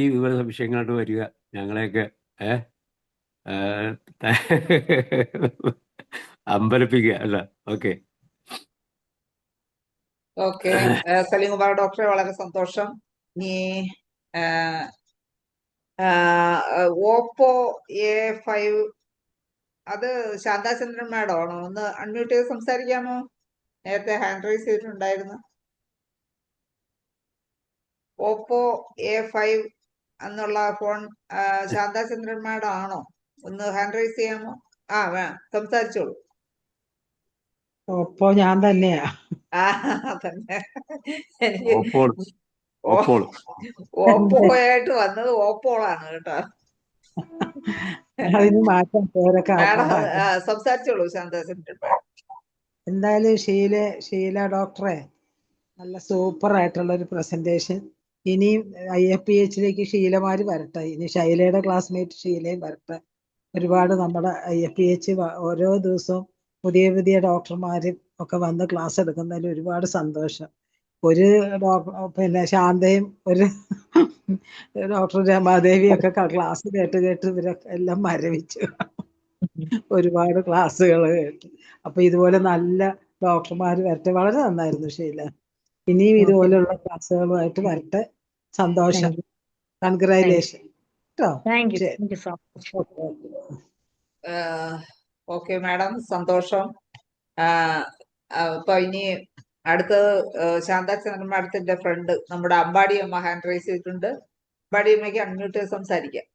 ഇതുപോലെ വിഷയങ്ങളായിട്ട് വരിക, ഞങ്ങളെയൊക്കെ അമ്പരപ്പിക്കുക അല്ല. ഓക്കെ. ഓക്കെ, സലീം മുബാറക് ഡോക്ടറെ വളരെ സന്തോഷം. ഇനി ഓപ്പോ A5 അത് ശാന്താചന്ദ്രൻ മാഡം ആണോ? ഒന്ന് അൺമ്യൂട്ട് ചെയ്ത് സംസാരിക്കാമോ? നേരത്തെ ഹാൻഡ് റൈസ് ചെയ്തിട്ടുണ്ടായിരുന്നു. ഓപ്പോ A5 എന്നുള്ള ഫോൺ ശാന്താചന്ദ്രൻ മാഡം ആണോ? ഒന്ന് ഹാൻഡ് റൈസ് ചെയ്യാമോ? സംസാരിച്ചോളൂ. ഓപ്പോ ഞാൻ തന്നെയാ. തന്നെ എനിക്ക് ഓപ്പോയായിട്ട് വന്നത് ഓപ്പോളാണ് കേട്ടോ. അതിന് മാറ്റം പേരൊക്കെ മാഡം സംസാരിച്ചോളൂ ശാന്താചന്ദ്രൻ മാഡം. എന്തായാലും ഷീല ഡോക്ടറെ നല്ല സൂപ്പർ ആയിട്ടുള്ള ഒരു പ്രസന്റേഷൻ. ഇനിയും IAPHലേക്ക് ഷീലമാര് വരട്ടെ. ഇനി ഷൈലയുടെ ക്ലാസ്മേറ്റ് ഷീലയും വരട്ടെ. ഒരുപാട് നമ്മുടെ IAPH ഓരോ ദിവസവും പുതിയ ഡോക്ടർമാരും ഒക്കെ വന്ന് ക്ലാസ് എടുക്കുന്നതിൽ ഒരുപാട് സന്തോഷം. ഒരു പിന്നെ ശാന്തയും ഒരു ഡോക്ടർ രമാദേവിയും ഒക്കെ ക്ലാസ് കേട്ട് ഇവരൊക്കെ എല്ലാം മരവിച്ചു. ഒരുപാട് ക്ലാസ്സുകൾ കേട്ടു. അപ്പൊ ഇതുപോലെ നല്ല ഡോക്ടർമാർ വരട്ടെ. വളരെ നന്നായിരുന്നു ഷീല. ഇനിയും ഇതുപോലെയുള്ള ക്ലാസ്സുകളുമായിട്ട് വരട്ടെ. സന്തോഷം. കൺഗ്രാജുലേഷൻ കേട്ടോ. ഓക്കെ മാഡം, സന്തോഷം. അപ്പൊ ഇനി അടുത്തത് ശാന്താചന്ദ്രൻ മാഡത്തിന്റെ ഫ്രണ്ട് നമ്മുടെ അമ്പാടി അമ്മ ഹാൻഡ് റൈസ് ചെയ്തിട്ടുണ്ട്. അമ്പാടി അമ്മയ്ക്ക് അൺമ്യൂട്ട് ചെയ്ത് സംസാരിക്കാം.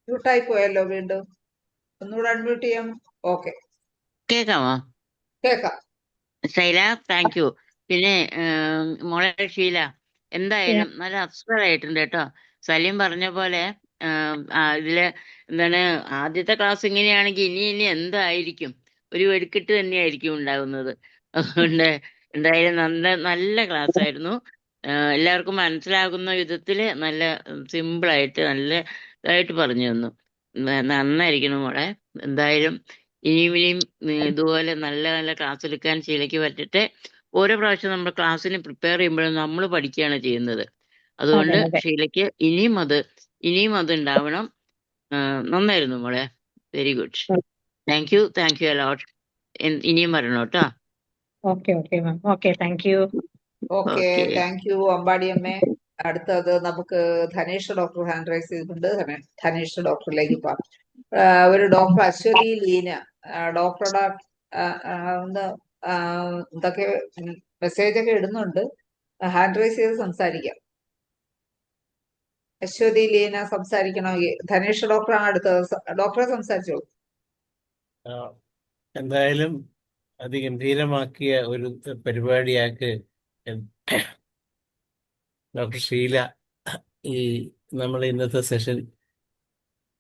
മ്യൂട്ടായി പോയല്ലോ വീണ്ടും. ഒന്നുകൂടെ അൺമ്യൂട്ട് ചെയ്യാം. ഓക്കെ, കേക്കാമോ? കേക്കാം. Shaila, thank you. പിന്നെ മോളെ ഷീല, എന്തായാലും നല്ല അസ്വരായിട്ടുണ്ട് കേട്ടോ. സലീം പറഞ്ഞ പോലെ ഇതില് എന്താണ്, ആദ്യത്തെ ക്ലാസ് ഇങ്ങനെയാണെങ്കിൽ ഇനി എന്തായിരിക്കും, ഒരു വെടിക്കെട്ട് തന്നെയായിരിക്കും ഉണ്ടാകുന്നത്. അതുകൊണ്ട് എന്തായാലും നല്ല ക്ലാസ് ആയിരുന്നു. എല്ലാവർക്കും മനസ്സിലാകുന്ന വിധത്തില് നല്ല സിമ്പിളായിട്ട് നല്ല ഇതായിട്ട് പറഞ്ഞു തന്നു. നന്നായിരിക്കണം മോളെ. എന്തായാലും ഇനിയും ഇതുപോലെ നല്ല ക്ലാസ് എടുക്കാൻ ശീലയ്ക്ക് പറ്റട്ടെ. ഓരോ പ്രാവശ്യം നമ്മൾ ക്ലാസ്സിന് പ്രിപ്പയർ ചെയ്യുമ്പോഴും നമ്മൾ പഠിക്കുകയാണ് ചെയ്യുന്നത്. അതുകൊണ്ട് ഷീലയ്ക്ക് ഇനിയും അത് ഉണ്ടാവണം. നന്നായിരുന്നു മോളെ, very good. Thank you allot. ഇനിയും വരണം കേട്ടോ. ഓക്കെ, താങ്ക് യു അമ്പാടി അമ്മേ. അടുത്തത് നമുക്ക് ധനേഷ് ഡോക്ടർ ഹാൻഡ് റൈസ് ചെയ്തിട്ടുണ്ട്. ധനേഷ് ഡോക്ടറിലേക്ക് പോവാം. ഒരു ഡോക്ടർ അശ്വതി ലീന ഡോക്ടറുടെ ഒന്ന് എന്തൊക്കെ മെസ്സേജ് ഒക്കെ ഇടുന്നുണ്ട്. ഹാൻഡ് റൈസ് ചെയ്ത് സംസാരിക്കാം. അശ്വതി ലീന സംസാരിക്കണമെങ്കിൽ ധനേഷ് ഡോക്ടറാണ് അടുത്തത്. ഡോക്ടറെ സംസാരിച്ചോളൂ. എന്തായാലും അതിഗംഭീരമാക്കിയ ഒരു പരിപാടിയാക്ക് ഡോക്ടർ ഷീല ഈ നമ്മുടെ ഇന്നത്തെ സെഷൻ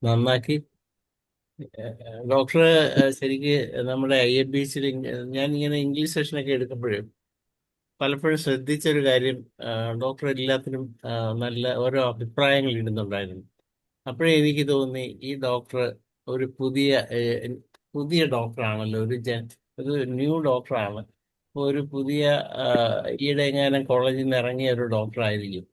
നന്നാക്കി. ഡോക്ടർ ശരിക്ക് നമ്മുടെ IFBC ഞാൻ ഇങ്ങനെ ഇംഗ്ലീഷ് സെഷനൊക്കെ എടുക്കുമ്പോഴും പലപ്പോഴും ശ്രദ്ധിച്ചൊരു കാര്യം, ഡോക്ടർ എല്ലാത്തിനും നല്ല ഓരോ അഭിപ്രായങ്ങൾ ഇടുന്നുണ്ടായിരുന്നു. അപ്പോഴേ എനിക്ക് തോന്നി ഈ ഡോക്ടർ ഒരു പുതിയ ഡോക്ടറാണല്ലോ, ഒരു ന്യൂ ഡോക്ടറാണ്. അപ്പോൾ ഒരു പുതിയ ഈയിടെ എങ്ങാനും കോളേജിൽ നിന്ന് ഇറങ്ങിയ ഒരു ഡോക്ടറായിരിക്കും.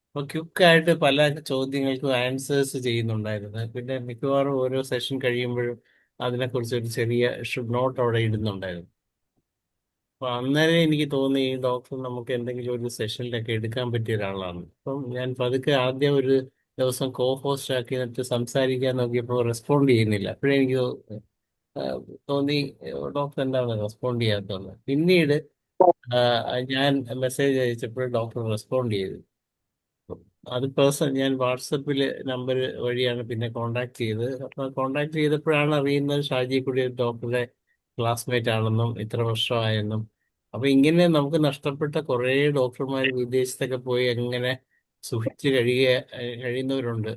അപ്പോൾ ക്വിക്കായിട്ട് പല ചോദ്യങ്ങൾക്കും ആൻസേഴ്സ് ചെയ്യുന്നുണ്ടായിരുന്നു. പിന്നെ മിക്കവാറും ഓരോ സെഷൻ കഴിയുമ്പോഴും അതിനെക്കുറിച്ച് ഒരു ചെറിയ നോട്ട് അവിടെ ഇടുന്നുണ്ടായിരുന്നു. അപ്പോൾ അന്നേരം എനിക്ക് തോന്നി ഈ ഡോക്ടർ നമുക്ക് എന്തെങ്കിലും ഒരു സെഷനിലൊക്കെ എടുക്കാൻ പറ്റിയ ഒരാളാണ്. അപ്പം ഞാൻ പതുക്കെ ആദ്യം ഒരു ദിവസം ഹോസ്റ്റ് ആക്കി എന്നിട്ട് സംസാരിക്കാൻ നോക്കിയപ്പോൾ റെസ്പോണ്ട് ചെയ്യുന്നില്ല. അപ്പോഴേ എനിക്ക് തോന്നി ഡോക്ടർ എന്താണ് റെസ്പോണ്ട് ചെയ്യാത്തതെന്ന്. പിന്നീട് ഞാൻ മെസ്സേജ് അയച്ചപ്പോൾ ഡോക്ടർ റെസ്പോണ്ട് ചെയ്തു. അത് ഞാൻ വാട്സപ്പിൽ നമ്പർ വഴിയാണ് പിന്നെ കോണ്ടാക്ട് ചെയ്തത്. അപ്പോൾ കോണ്ടാക്ട് ചെയ്തപ്പോഴാണ് അറിയുന്നത് ഷാജി കൂടി ഡോക്ടറുടെ ക്ലാസ്മേറ്റ് ആണെന്നും ഇത്ര വർഷമായെന്നും. അപ്പൊ ഇങ്ങനെ നമുക്ക് നഷ്ടപ്പെട്ട കുറേ ഡോക്ടർമാർ വിദേശത്തൊക്കെ പോയി അങ്ങനെ സുഖിച്ച് കഴിയുന്നവരുണ്ട്.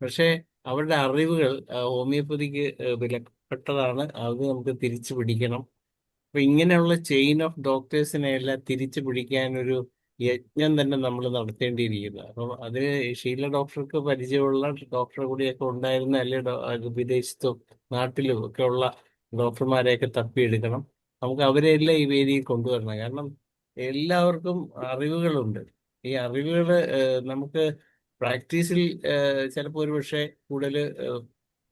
പക്ഷെ അവരുടെ അറിവുകൾ ഹോമിയോപ്പതിക്ക് വിലപ്പെട്ടതാണ്. അത് നമുക്ക് തിരിച്ചു പിടിക്കണം. അപ്പൊ ഇങ്ങനെയുള്ള ചെയിൻ ഓഫ് ഡോക്ടേഴ്സിനെ എല്ലാം തിരിച്ചു പിടിക്കാൻ ഒരു യജ്ഞം തന്നെ നമ്മൾ നടത്തേണ്ടിയിരിക്കുന്നു. അപ്പം അതിന് ഷീല ഡോക്ടർക്ക് പരിചയമുള്ള ഡോക്ടറെ കൂടിയൊക്കെ ഉണ്ടായിരുന്ന വിദേശത്തും നാട്ടിലും ഒക്കെ ഉള്ള ഡോക്ടർമാരെയൊക്കെ തപ്പിയെടുക്കണം. നമുക്ക് അവരെല്ലാം ഈ വേദിയിൽ കൊണ്ടുവരണം. കാരണം എല്ലാവർക്കും അറിവുകളുണ്ട്. ഈ അറിവുകൾ നമുക്ക് പ്രാക്ടീസിൽ ചിലപ്പോൾ ഒരു പക്ഷേ കൂടുതൽ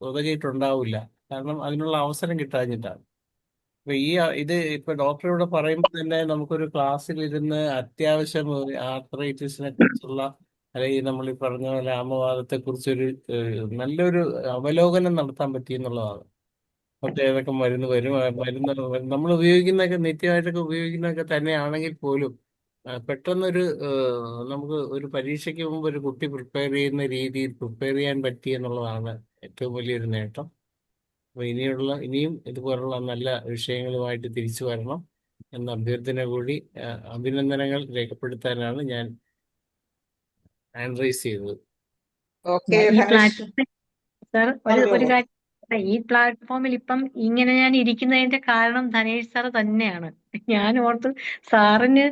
ഉതകിയിട്ടുണ്ടാവില്ല. കാരണം അതിനുള്ള അവസരം കിട്ടാഞ്ഞിട്ടാണ്. അപ്പൊ ഇത് ഇപ്പൊ ഡോക്ടർ ഇവിടെ പറയുമ്പോൾ തന്നെ നമുക്കൊരു ക്ലാസ്സിൽ ഇരുന്ന് അത്യാവശ്യം ആർത്രൈറ്റിസിനെ കുറിച്ചുള്ള അല്ലെങ്കിൽ നമ്മൾ ഈ പറഞ്ഞ പോലെ ആമവാദത്തെ കുറിച്ചൊരു നല്ലൊരു അവലോകനം നടത്താൻ പറ്റിയെന്നുള്ളതാണ്. മറ്റേ ഏതൊക്കെ മരുന്ന് വരും, മരുന്ന് നമ്മൾ ഉപയോഗിക്കുന്നതൊക്കെ നിത്യമായിട്ടൊക്കെ ഉപയോഗിക്കുന്നതൊക്കെ തന്നെയാണെങ്കിൽ പോലും പെട്ടെന്നൊരു നമുക്ക് ഒരു പരീക്ഷയ്ക്ക് മുമ്പ് ഒരു കുട്ടി പ്രിപ്പയർ ചെയ്യുന്ന രീതിയിൽ പ്രിപ്പയർ ചെയ്യാൻ പറ്റി എന്നുള്ളതാണ് ഏറ്റവും വലിയൊരു നേട്ടം. അപ്പോൾ ഇനിയും ഇതുപോലുള്ള നല്ല വിഷയങ്ങളുമായിട്ട് തിരിച്ചു വരണം എന്ന അഭ്യർത്ഥന കൂടി അഭിനന്ദനങ്ങൾ രേഖപ്പെടുത്താനാണ് ഞാൻ ഹാൻഡ് റൈസ് ചെയ്തത്. ഓക്കെ ഈ ധനേഷ് പ്ലാറ്റ്ഫോമിൽ സാർ ഒരു പറഞ്ഞോളൂ. കാര്യം, ഈ പ്ലാറ്റ്ഫോമിൽ ഇപ്പം ഇങ്ങനെ ഞാൻ ഇരിക്കുന്നതിന്റെ കാരണം ധനേഷ് സാർ തന്നെയാണ്. ഞാൻ ഓർത്തു സാറിന്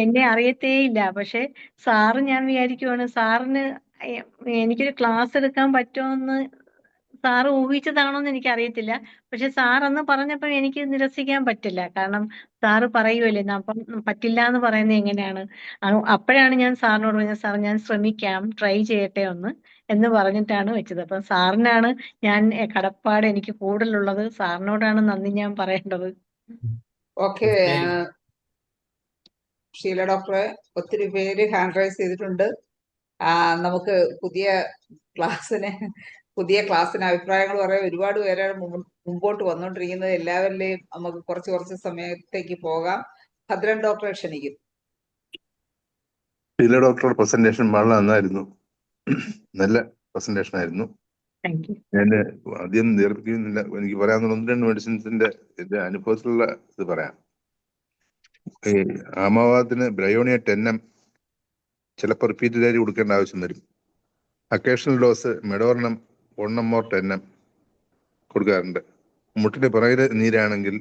എന്നെ അറിയത്തേ ഇല്ല. പക്ഷെ സാറ് ഞാൻ വിചാരിക്കുവാണ് സാറിന് എനിക്കൊരു ക്ലാസ് എടുക്കാൻ പറ്റുമെന്ന് സാറ് ഊഹിച്ചതാണോന്ന് എനിക്ക് അറിയത്തില്ല. പക്ഷെ സാർ അന്ന് പറഞ്ഞപ്പോൾ എനിക്ക് നിരസിക്കാൻ പറ്റില്ല. കാരണം സാറ് പറയുമല്ലേ, അപ്പം പറ്റില്ല എന്ന് പറയുന്നത് എങ്ങനെയാണ്? അപ്പോഴാണ് ഞാൻ സാറിനോട് പറഞ്ഞത്, സാർ ഞാൻ ശ്രമിക്കാം, ട്രൈ ചെയ്യട്ടെ എന്ന് പറഞ്ഞിട്ടാണ് വെച്ചത്. അപ്പൊ സാറിനാണ് ഞാൻ കടപ്പാട് എനിക്ക് കൂടുതലുള്ളത്. സാറിനോടാണ് നന്ദി ഞാൻ പറയേണ്ടത്. ഓക്കെ ഷീല ഡോക്ടറെ ഒത്തിരി പേര് ഹാൻഡ് റൈസ് ചെയ്തിട്ടുണ്ട്. നമുക്ക് പുതിയ ക്ലാസ്സിന് അഭിപ്രായങ്ങൾ പറയാൻ ഒരുപാട് പേരാണ് മുമ്പോട്ട് വന്നുകൊണ്ടിരിക്കുന്നത്. എല്ലാവരിലെയും നമുക്ക് കുറച്ച് സമയത്തേക്ക് പോകാം. ഭദ്രൻ ഡോക്ടറെ ക്ഷണിക്കും. ഷീല ഡോക്ടറുടെ പ്രസന്റേഷൻ വളരെ നന്നായിരുന്നു. നല്ല പ്രസന്റേഷൻ ആയിരുന്നു. Thank you. ഞാൻ അധികം ദീർഘിക്കുന്നില്ല. എനിക്ക് പറയാവുന്ന 1-2 മെഡിസിൻസിന്റെ അനുഭവത്തിലുള്ള ഇത് പറയാം. ഈ ആമവാദത്തിന് ബ്രയോണിയ 10 ചിലപ്പോൾ റിപ്പീറ്റഡായി കൊടുക്കേണ്ട ആവശ്യം വരും. അക്കേഷണൽ ഡോസ് മെഡോർണം 1 or 10 കൊടുക്കാറുണ്ട്. മുട്ടിന്റെ പുറകില് നീരാണെങ്കിൽ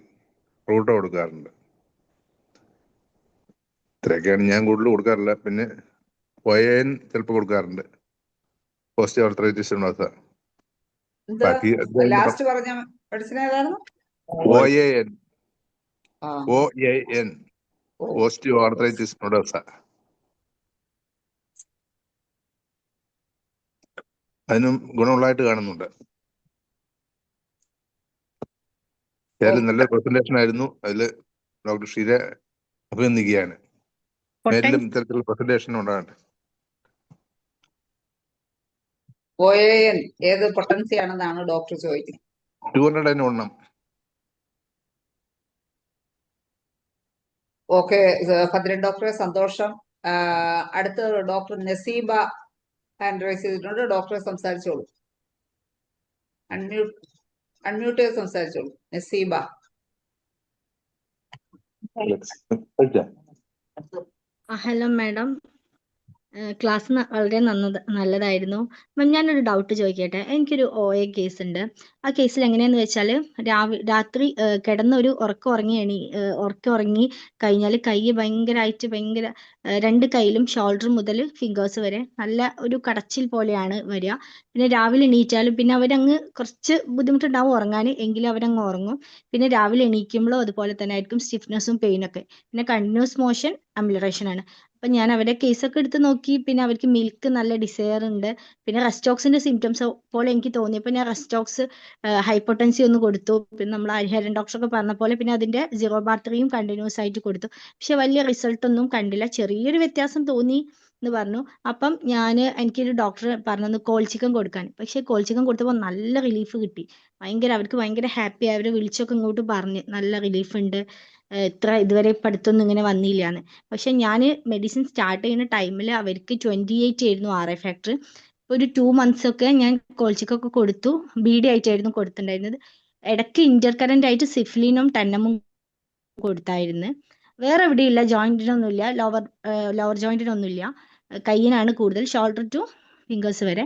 റൂട്ടോ കൊടുക്കാറുണ്ട്. ഇത്രയൊക്കെയാണ് ഞാൻ കൂടുതൽ കൊടുക്കാറില്ല. പിന്നെ OAN ചിലപ്പോൾ കൊടുക്കാറുണ്ട്. Post arthritis dose. ബാക്കി ലാസ്റ്റ് പറഞ്ഞ മെഡിസിൻ ഏതായിരുന്നു? OAN post arthritis dos. അതിനും ഗുണമുള്ളതായിട്ട് കാണുന്നുണ്ട്. ഏതായാലും നല്ല പ്രസന്റേഷൻ ആയിരുന്നു. അതിൽ ഡോക്ടർ ഷീല അഭിനന്ദിക്കുകയാണ്. മേലിലും ഇത്തരത്തിലുള്ള പ്രസന്റേഷൻ ഉണ്ടാകട്ടെ. OAN ഏത് പൊട്ടൻസി ആണെന്നാണ് ഡോക്ടർ ചോദിക്കുന്നത്. 201. ഓക്കെ ഭദ്രൻ ഡോക്ടറെ സന്തോഷം. അടുത്ത ഡോക്ടർ നസീബ ഹാൻഡ് റൈസ് ചെയ്തിട്ടുണ്ട്. ഡോക്ടറെ സംസാരിച്ചോളൂ. അൺമ്യൂട്ട് ചെയ്ത് സംസാരിച്ചോളൂ നസീബ. കഴിച്ചാ? ഹലോ മാഡം, ക്ലാസ് വളരെ നല്ലതായിരുന്നു. മാം, ഞാനൊരു ഡൗട്ട് ചോദിക്കട്ടെ? എനിക്കൊരു OA കേസ് ഉണ്ട്. ആ കേസിൽ എങ്ങനെയാന്ന് വെച്ചാൽ രാത്രി കിടന്ന ഒരു ഉറക്കം ഉറങ്ങി കഴിഞ്ഞാൽ കൈ ഭയങ്കര രണ്ട് കൈയിലും ഷോൾഡർ മുതൽ ഫിംഗേഴ്സ് വരെ നല്ല ഒരു കടച്ചിൽ പോലെയാണ് വരിക. പിന്നെ രാവിലെ എണീറ്റാലും പിന്നെ അവരങ്ങ് കുറച്ച് ബുദ്ധിമുട്ടുണ്ടാവും ഉറങ്ങാൻ, എങ്കിലും അവരങ്ങ് ഉറങ്ങും. പിന്നെ രാവിലെ എണീക്കുമ്പോഴും അതുപോലെ തന്നെ ആയിരിക്കും, സ്റ്റിഫ്നെസ്സും പെയിനൊക്കെ. പിന്നെ കണ്ടിന്യൂസ് മോഷൻ, അമിലറേഷൻ ആണ്. അപ്പൊ ഞാൻ അവരുടെ കേസൊക്കെ എടുത്ത് നോക്കി. പിന്നെ അവർക്ക് മിൽക്ക് നല്ല ഡിസയർ ഉണ്ട്. പിന്നെ റെസ്റ്റോക്സിന്റെ സിംറ്റംസ് പോലെ എനിക്ക് തോന്നിയപ്പോൾ ഞാൻ റെസ്റ്റോക്സ് ഹൈപ്പോട്ടൻസി ഒന്ന് കൊടുത്തു. പിന്നെ നമ്മൾ ഹരിഹരൻ ഡോക്ടറൊക്കെ പറഞ്ഞ പോലെ പിന്നെ അതിന്റെ 0/3 കണ്ടിന്യൂസ് ആയിട്ട് കൊടുത്തു. പക്ഷെ വലിയ റിസൾട്ട് ഒന്നും കണ്ടില്ല. ചെറിയൊരു വ്യത്യാസം തോന്നി എന്ന് പറഞ്ഞു. അപ്പം എനിക്കൊരു ഡോക്ടർ പറഞ്ഞു കോൾ ചിക്കൻ കൊടുക്കാൻ. പക്ഷെ കോൾ ചിക്കൻ കൊടുത്തപ്പോൾ നല്ല റിലീഫ് കിട്ടി. അവർക്ക് ഭയങ്കര ഹാപ്പി. അവരെ വിളിച്ചൊക്കെ ഇങ്ങോട്ട് പറഞ്ഞ് നല്ല റിലീഫ് ഉണ്ട്, ഇതുവരെ പഠിത്തമൊന്നും ഇങ്ങനെ വന്നില്ലാന്ന്. പക്ഷെ ഞാൻ മെഡിസിൻ സ്റ്റാർട്ട് ചെയ്യുന്ന ടൈമിൽ അവർക്ക് 28 ആയിരുന്നു RA ഫാക്ടർ. ഒരു 2 months ഒക്കെ ഞാൻ കോൾച്ചിക്കൊക്കെ കൊടുത്തു. BD ആയിട്ടായിരുന്നു കൊടുത്തിട്ടുണ്ടായിരുന്നത്. ഇടയ്ക്ക് ഇന്റർകറന്റ് ആയിട്ട് സിഫ്ലിനും ടെന്നമും കൊടുത്തായിരുന്നു. വേറെ എവിടെയില്ല, ജോയിന്റിനൊന്നുമില്ല, ലോവർ ജോയിന്റിനൊന്നുമില്ല. കയ്യിനാണ് കൂടുതൽ, ഷോൾഡർ ടു ഫിംഗേഴ്സ് വരെ.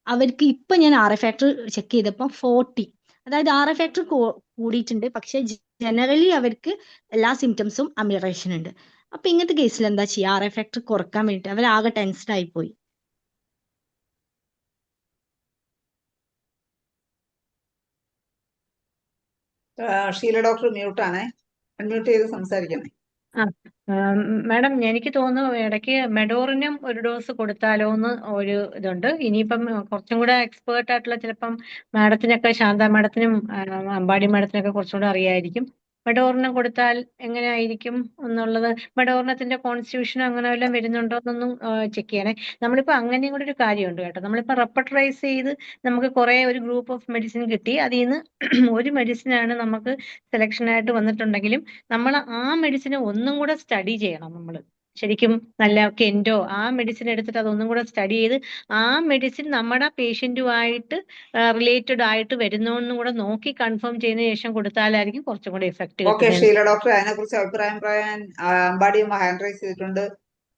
അവർക്ക് ഇപ്പൊ ഞാൻ RA ഫാക്ടർ ചെക്ക് ചെയ്തപ്പോൾ 40, അതായത് RA ഫാക്ടർ കൂടിയിട്ടുണ്ട്. പക്ഷെ ജനറലി അവർക്ക് എല്ലാ സിംറ്റംസും അമിലറേഷൻ ഉണ്ട്. അപ്പൊ ഇങ്ങനത്തെ കേസിൽ എന്താ ചെയ്യുക? RA ഫാക്ടർ കുറക്കാൻ വേണ്ടിട്ട് അവരാകെ ടെൻസ്ഡ് ആയി പോയി. ഷീല ഡോക്ടർ മ്യൂട്ടാണേ, അൺമ്യൂട്ട് ചെയ്ത് സംസാരിക്കണേ. മാഡം, എനിക്ക് തോന്നുന്നു ഇടയ്ക്ക് മെഡോറിനും ഒരു ഡോസ് കൊടുത്താലോ എന്ന് ഒരു ഇതുണ്ട്. ഇനിയിപ്പം കുറച്ചും കൂടെ എക്സ്പേർട്ട് ആയിട്ടുള്ള ചിലപ്പം മാഡത്തിനൊക്കെ, ശാന്ത മാഡത്തിനും അമ്പാടി മാഡത്തിനൊക്കെ കുറച്ചുകൂടെ അറിയായിരിക്കും. മെഡോറിനം കൊടുത്താൽ എങ്ങനെയായിരിക്കും എന്നുള്ളത്, മെഡോറിനത്തിന്റെ കോൺസ്റ്റിറ്റ്യൂഷൻ അങ്ങനെ വല്ലതും വരുന്നുണ്ടോ എന്നൊന്നും ചെക്ക് ചെയ്യണേ. നമ്മളിപ്പോൾ അങ്ങനെയും കൂടെ ഒരു കാര്യമുണ്ട് കേട്ടോ. നമ്മളിപ്പോൾ റെപ്പർട്ടറൈസ് ചെയ്ത് നമുക്ക് ഒരു ഗ്രൂപ്പ് ഓഫ് മെഡിസിൻ കിട്ടി. അതിൽ നിന്ന് ഒരു മെഡിസിനാണ് നമുക്ക് സെലക്ഷനായിട്ട് വന്നിട്ടുണ്ടെങ്കിലും നമ്മൾ ആ മെഡിസിനെ ഒന്നും കൂടെ സ്റ്റഡി ചെയ്യണം. നമ്മൾ ശരിക്കും നല്ല കെൻഡോ ആ മെഡിസിൻ എടുത്തിട്ട് അതൊന്നും കൂടെ സ്റ്റഡി ചെയ്ത് ആ മെഡിസിൻ നമ്മുടെ പേഷ്യന്റുമായിട്ട് റിലേറ്റഡ് ആയിട്ട് വരുന്നോന്നും കൂടെ നോക്കി കൺഫേം ചെയ്തതിനു ശേഷം കൊടുത്താലായിരിക്കും കുറച്ചും കൂടെ എഫക്ട് ഓക്കെ കിട്ടുന്നത്. ഷീല ഡോക്ടർ, അതിനെ കുറിച്ച് അഭിപ്രായം പറയാൻ അമ്പാടിയമ്മ ഹാൻഡ് റൈസ് ചെയ്തിട്ടുണ്ട്.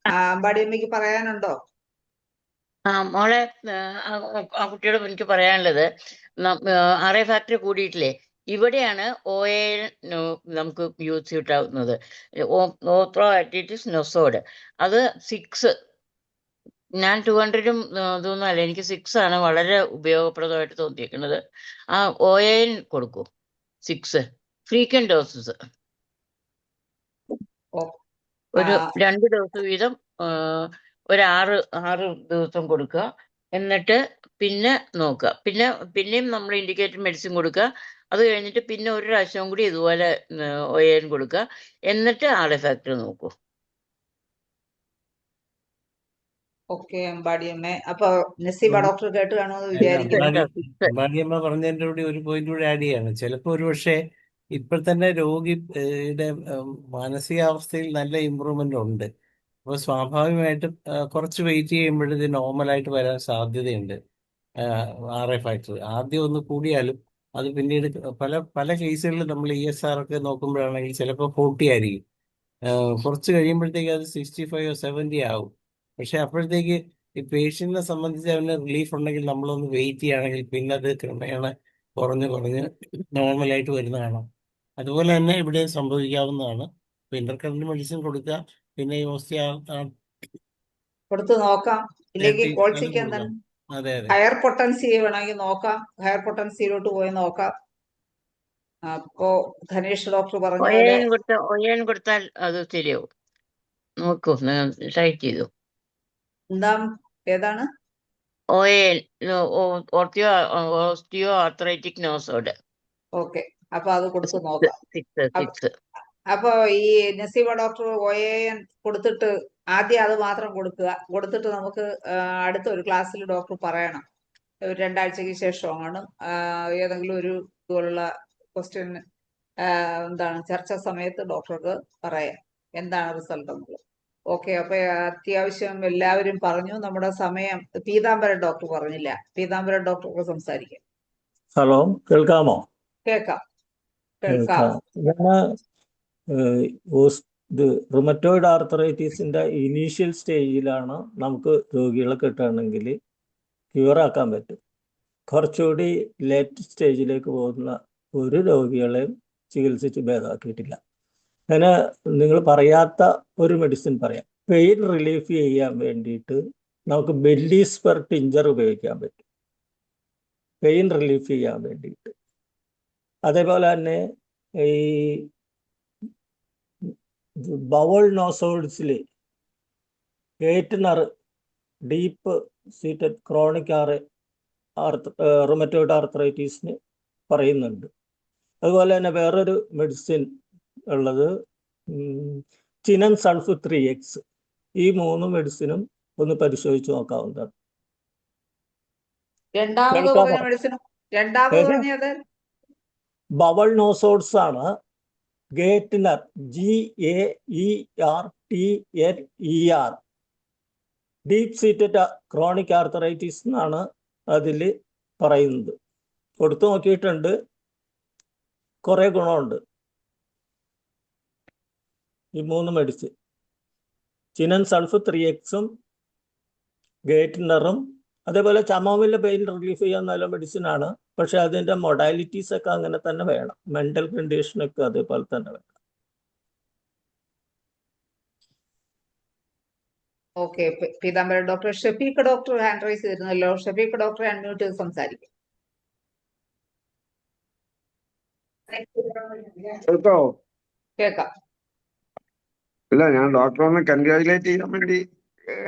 അമ്പാടിയമ്മയ്ക്ക് പറയാനുണ്ടോ? മോളെ, ആ കുട്ടിയോട് എനിക്ക് പറയാനുള്ളത്, RA ഫാക്ടറി കൂടിയിട്ടില്ലേ, ഇവിടെയാണ് OA നമുക്ക് യൂസ് കിട്ടാവുന്നത്. ഓത്രോ ആറ്റിറ്റിസ് നൊസോഡ്, അത് 6. ഞാൻ 200 ഇതൊന്നും അല്ല, എനിക്ക് 6 ആണ് വളരെ ഉപയോഗപ്രദമായിട്ട് തോന്നിയിരിക്കുന്നത്. ആ OA കൊടുക്കൂ 6 ഫ്രീക്വന്റ് ഡോസസ്, ഒരു 2 ഡോസ് വീതം ഒരു 6 ദിവസം കൊടുക്കുക. എന്നിട്ട് പിന്നെ നോക്കുക. പിന്നെയും നമ്മൾ ഇൻഡിക്കേറ്റഡ് മെഡിസിൻ കൊടുക്കുക. അത് കഴിഞ്ഞിട്ട് പിന്നെ ഒരു പ്രാവശ്യവും കൂടി ഇതുപോലെ OA കൊടുക്കുക. എന്നിട്ട് RA ഫാക്ടർ നോക്കൂ. ഓക്കെ അമ്പാടിയമ്മ, അപ്പൊ നസീബ ഡോക്ടർ കേട്ട് കാണുമെന്ന് വിചാരിക്കുന്നു. അമ്പാടിയമ്മ പറഞ്ഞതിൻ്റെ കൂടി ഒരു പോയിന്റ് കൂടി ആഡ് ചെയ്യാണ്. ചിലപ്പോൾ ഒരു പക്ഷേ ഇപ്പോൾ തന്നെ രോഗിയുടെ മാനസികാവസ്ഥയിൽ നല്ല ഇമ്പ്രൂവ്മെന്റ് ഉണ്ട്. അപ്പോൾ സ്വാഭാവികമായിട്ടും കുറച്ച് വെയിറ്റ് ചെയ്യുമ്പോൾ ഇത് നോർമലായിട്ട് വരാൻ സാധ്യതയുണ്ട്. RA ഫാക്ടർ ആദ്യം ഒന്ന് കൂടിയാലും അത് പിന്നീട് പല കേസുകളിൽ നമ്മൾ ESR ഒക്കെ നോക്കുമ്പോഴാണെങ്കിൽ ചിലപ്പോൾ 40 ആയിരിക്കും. കുറച്ച് കഴിയുമ്പോഴത്തേക്ക് അത് 65 or 70 ആവും. പക്ഷെ അപ്പോഴത്തേക്ക് ഈ പേഷ്യന്റിനെ സംബന്ധിച്ച് അവന് റിലീഫ് ഉണ്ടെങ്കിൽ നമ്മളൊന്ന് വെയിറ്റ് ചെയ്യുകയാണെങ്കിൽ പിന്നെ അത് ക്രമേണ കുറഞ്ഞ് നോർമലായിട്ട് വരുന്നതാണ്. അതുപോലെ തന്നെ ഇവിടെ സംഭവിക്കാവുന്നതാണ്. ഇന്റർകറന്റ് മെഡിസിൻ കൊടുക്കുക, പിന്നെ കൊടുത്ത് നോക്കാം. ഇല്ലെങ്കിൽ കോൾസിക്ക് അതെ ഹയർ പൊട്ടൻസി വേണമെങ്കിൽ നോക്കാം, ഹയർ പൊട്ടൻസിയിലോട്ട് പോയി നോക്കാം. അപ്പോ ധനേഷ് ഡോക്ടർ പറഞ്ഞ പോലെ OA കൊടുത്താൽ അത് ശരിയാവും. നോക്കൂ, ട്രൈ ചെയ്തു. ഏതാണ്? Osteo arthritic നോസോഡ്. ഓക്കെ, അപ്പൊ അത് കൊടുത്ത് നോക്കാം. 6. അപ്പൊ ഈ നസീബ ഡോക്ടർ OAN കൊടുത്തിട്ട് ആദ്യം അത് മാത്രം കൊടുത്തിട്ട് നമുക്ക് അടുത്ത ഒരു ക്ലാസ്സിൽ ഡോക്ടർ പറയണം. ഒരു 2 ആഴ്ചക്ക് ശേഷമാണ് ഏതെങ്കിലും ഒരു ഇതുപോലുള്ള ക്വസ്റ്റ്യൻ ചർച്ച സമയത്ത് ഡോക്ടർക്ക് പറയാം എന്താണ് റിസൾട്ട് എന്നുള്ളത്. ഓക്കെ, അപ്പൊ അത്യാവശ്യം എല്ലാവരും പറഞ്ഞു. നമ്മുടെ സമയം പീതാംബരൻ ഡോക്ടർ പറഞ്ഞില്ല. പീതാംബരൻ ഡോക്ടർക്ക് സംസാരിക്കാം. ഹലോ, കേൾക്കാമോ? കേൾക്കാം. ഞാന് ഇത് റുമറ്റോയിഡ് ആർത്രൈറ്റീസിൻ്റെ ഇനീഷ്യൽ സ്റ്റേജിലാണ് നമുക്ക് രോഗികളെ കിട്ടുകയാണെങ്കിൽ ക്യൂറാക്കാൻ പറ്റും. കുറച്ചുകൂടി ലേറ്റ് സ്റ്റേജിലേക്ക് പോകുന്ന ഒരു രോഗികളെയും ചികിത്സിച്ച് ഭേദമാക്കിയിട്ടില്ല. അങ്ങനെ നിങ്ങൾ പറയാത്ത ഒരു മെഡിസിൻ പറയാം. പെയിൻ റിലീഫ് ചെയ്യാൻ വേണ്ടിയിട്ട് നമുക്ക് ബെല്ലി സ്പെർ ടിഞ്ചർ ഉപയോഗിക്കാൻ പറ്റും, പെയിൻ റിലീഫ് ചെയ്യാൻ വേണ്ടിയിട്ട്. അതേപോലെ തന്നെ ഈ bowel നോസോയിഡ്സിൽ ഗേറ്റ്നർ deep seated chronic rheumatoid ആർത്രൈറ്റീസിന് പറയുന്നുണ്ട്. അതുപോലെ തന്നെ വേറൊരു മെഡിസിൻ ഉള്ളത് ചിനൻ സൾഫ് 3X. ഈ 3 മെഡിസിനും ഒന്ന് പരിശോധിച്ച് നോക്കാവുന്നതാണ്. രണ്ടാമത് പറഞ്ഞ മെഡിസിൻ രണ്ടാമത് പറഞ്ഞത് ബവൾ നോസോഡ്സ് ആണ്. ഗേറ്റ്നർ GAERTNER deep seated chronic arthritis എന്നാണ് അതിൽ പറയുന്നത്. കൊടുത്തു നോക്കിയിട്ടുണ്ട്, കുറേ ഗുണമുണ്ട് ഈ 3 മെഡിസിൻ. ചിനൻ സൾഫ് 3Xും ഗേറ്റ്നറും. അതേപോലെ ചമോമില്ല പെയിൻ റിലീഫ് ചെയ്യാൻ നല്ല മെഡിസിനാണ്, പക്ഷെ അതിൻ്റെ മൊഡാലിറ്റീസ് ഒക്കെ അങ്ങനെ തന്നെ വേണം, മെൻ്റൽ കണ്ടീഷനൊക്കെ അതേപോലെ തന്നെ വേണം. Okay. Pitambaran doctor. Shafeeq doctor hand raise ചെയ്തിരുന്നല്ലോ. ഷഫീഖ് ഡോക്ടറെ അൺമ്യൂട്ട് ചെയ്ത് സംസാരിക്കും. കേൾക്കാം. ഇല്ല, ഞാൻ ഡോക്ടറെ ഒന്ന് കൺഗ്രാജുലേറ്റ് ചെയ്യാൻ വേണ്ടി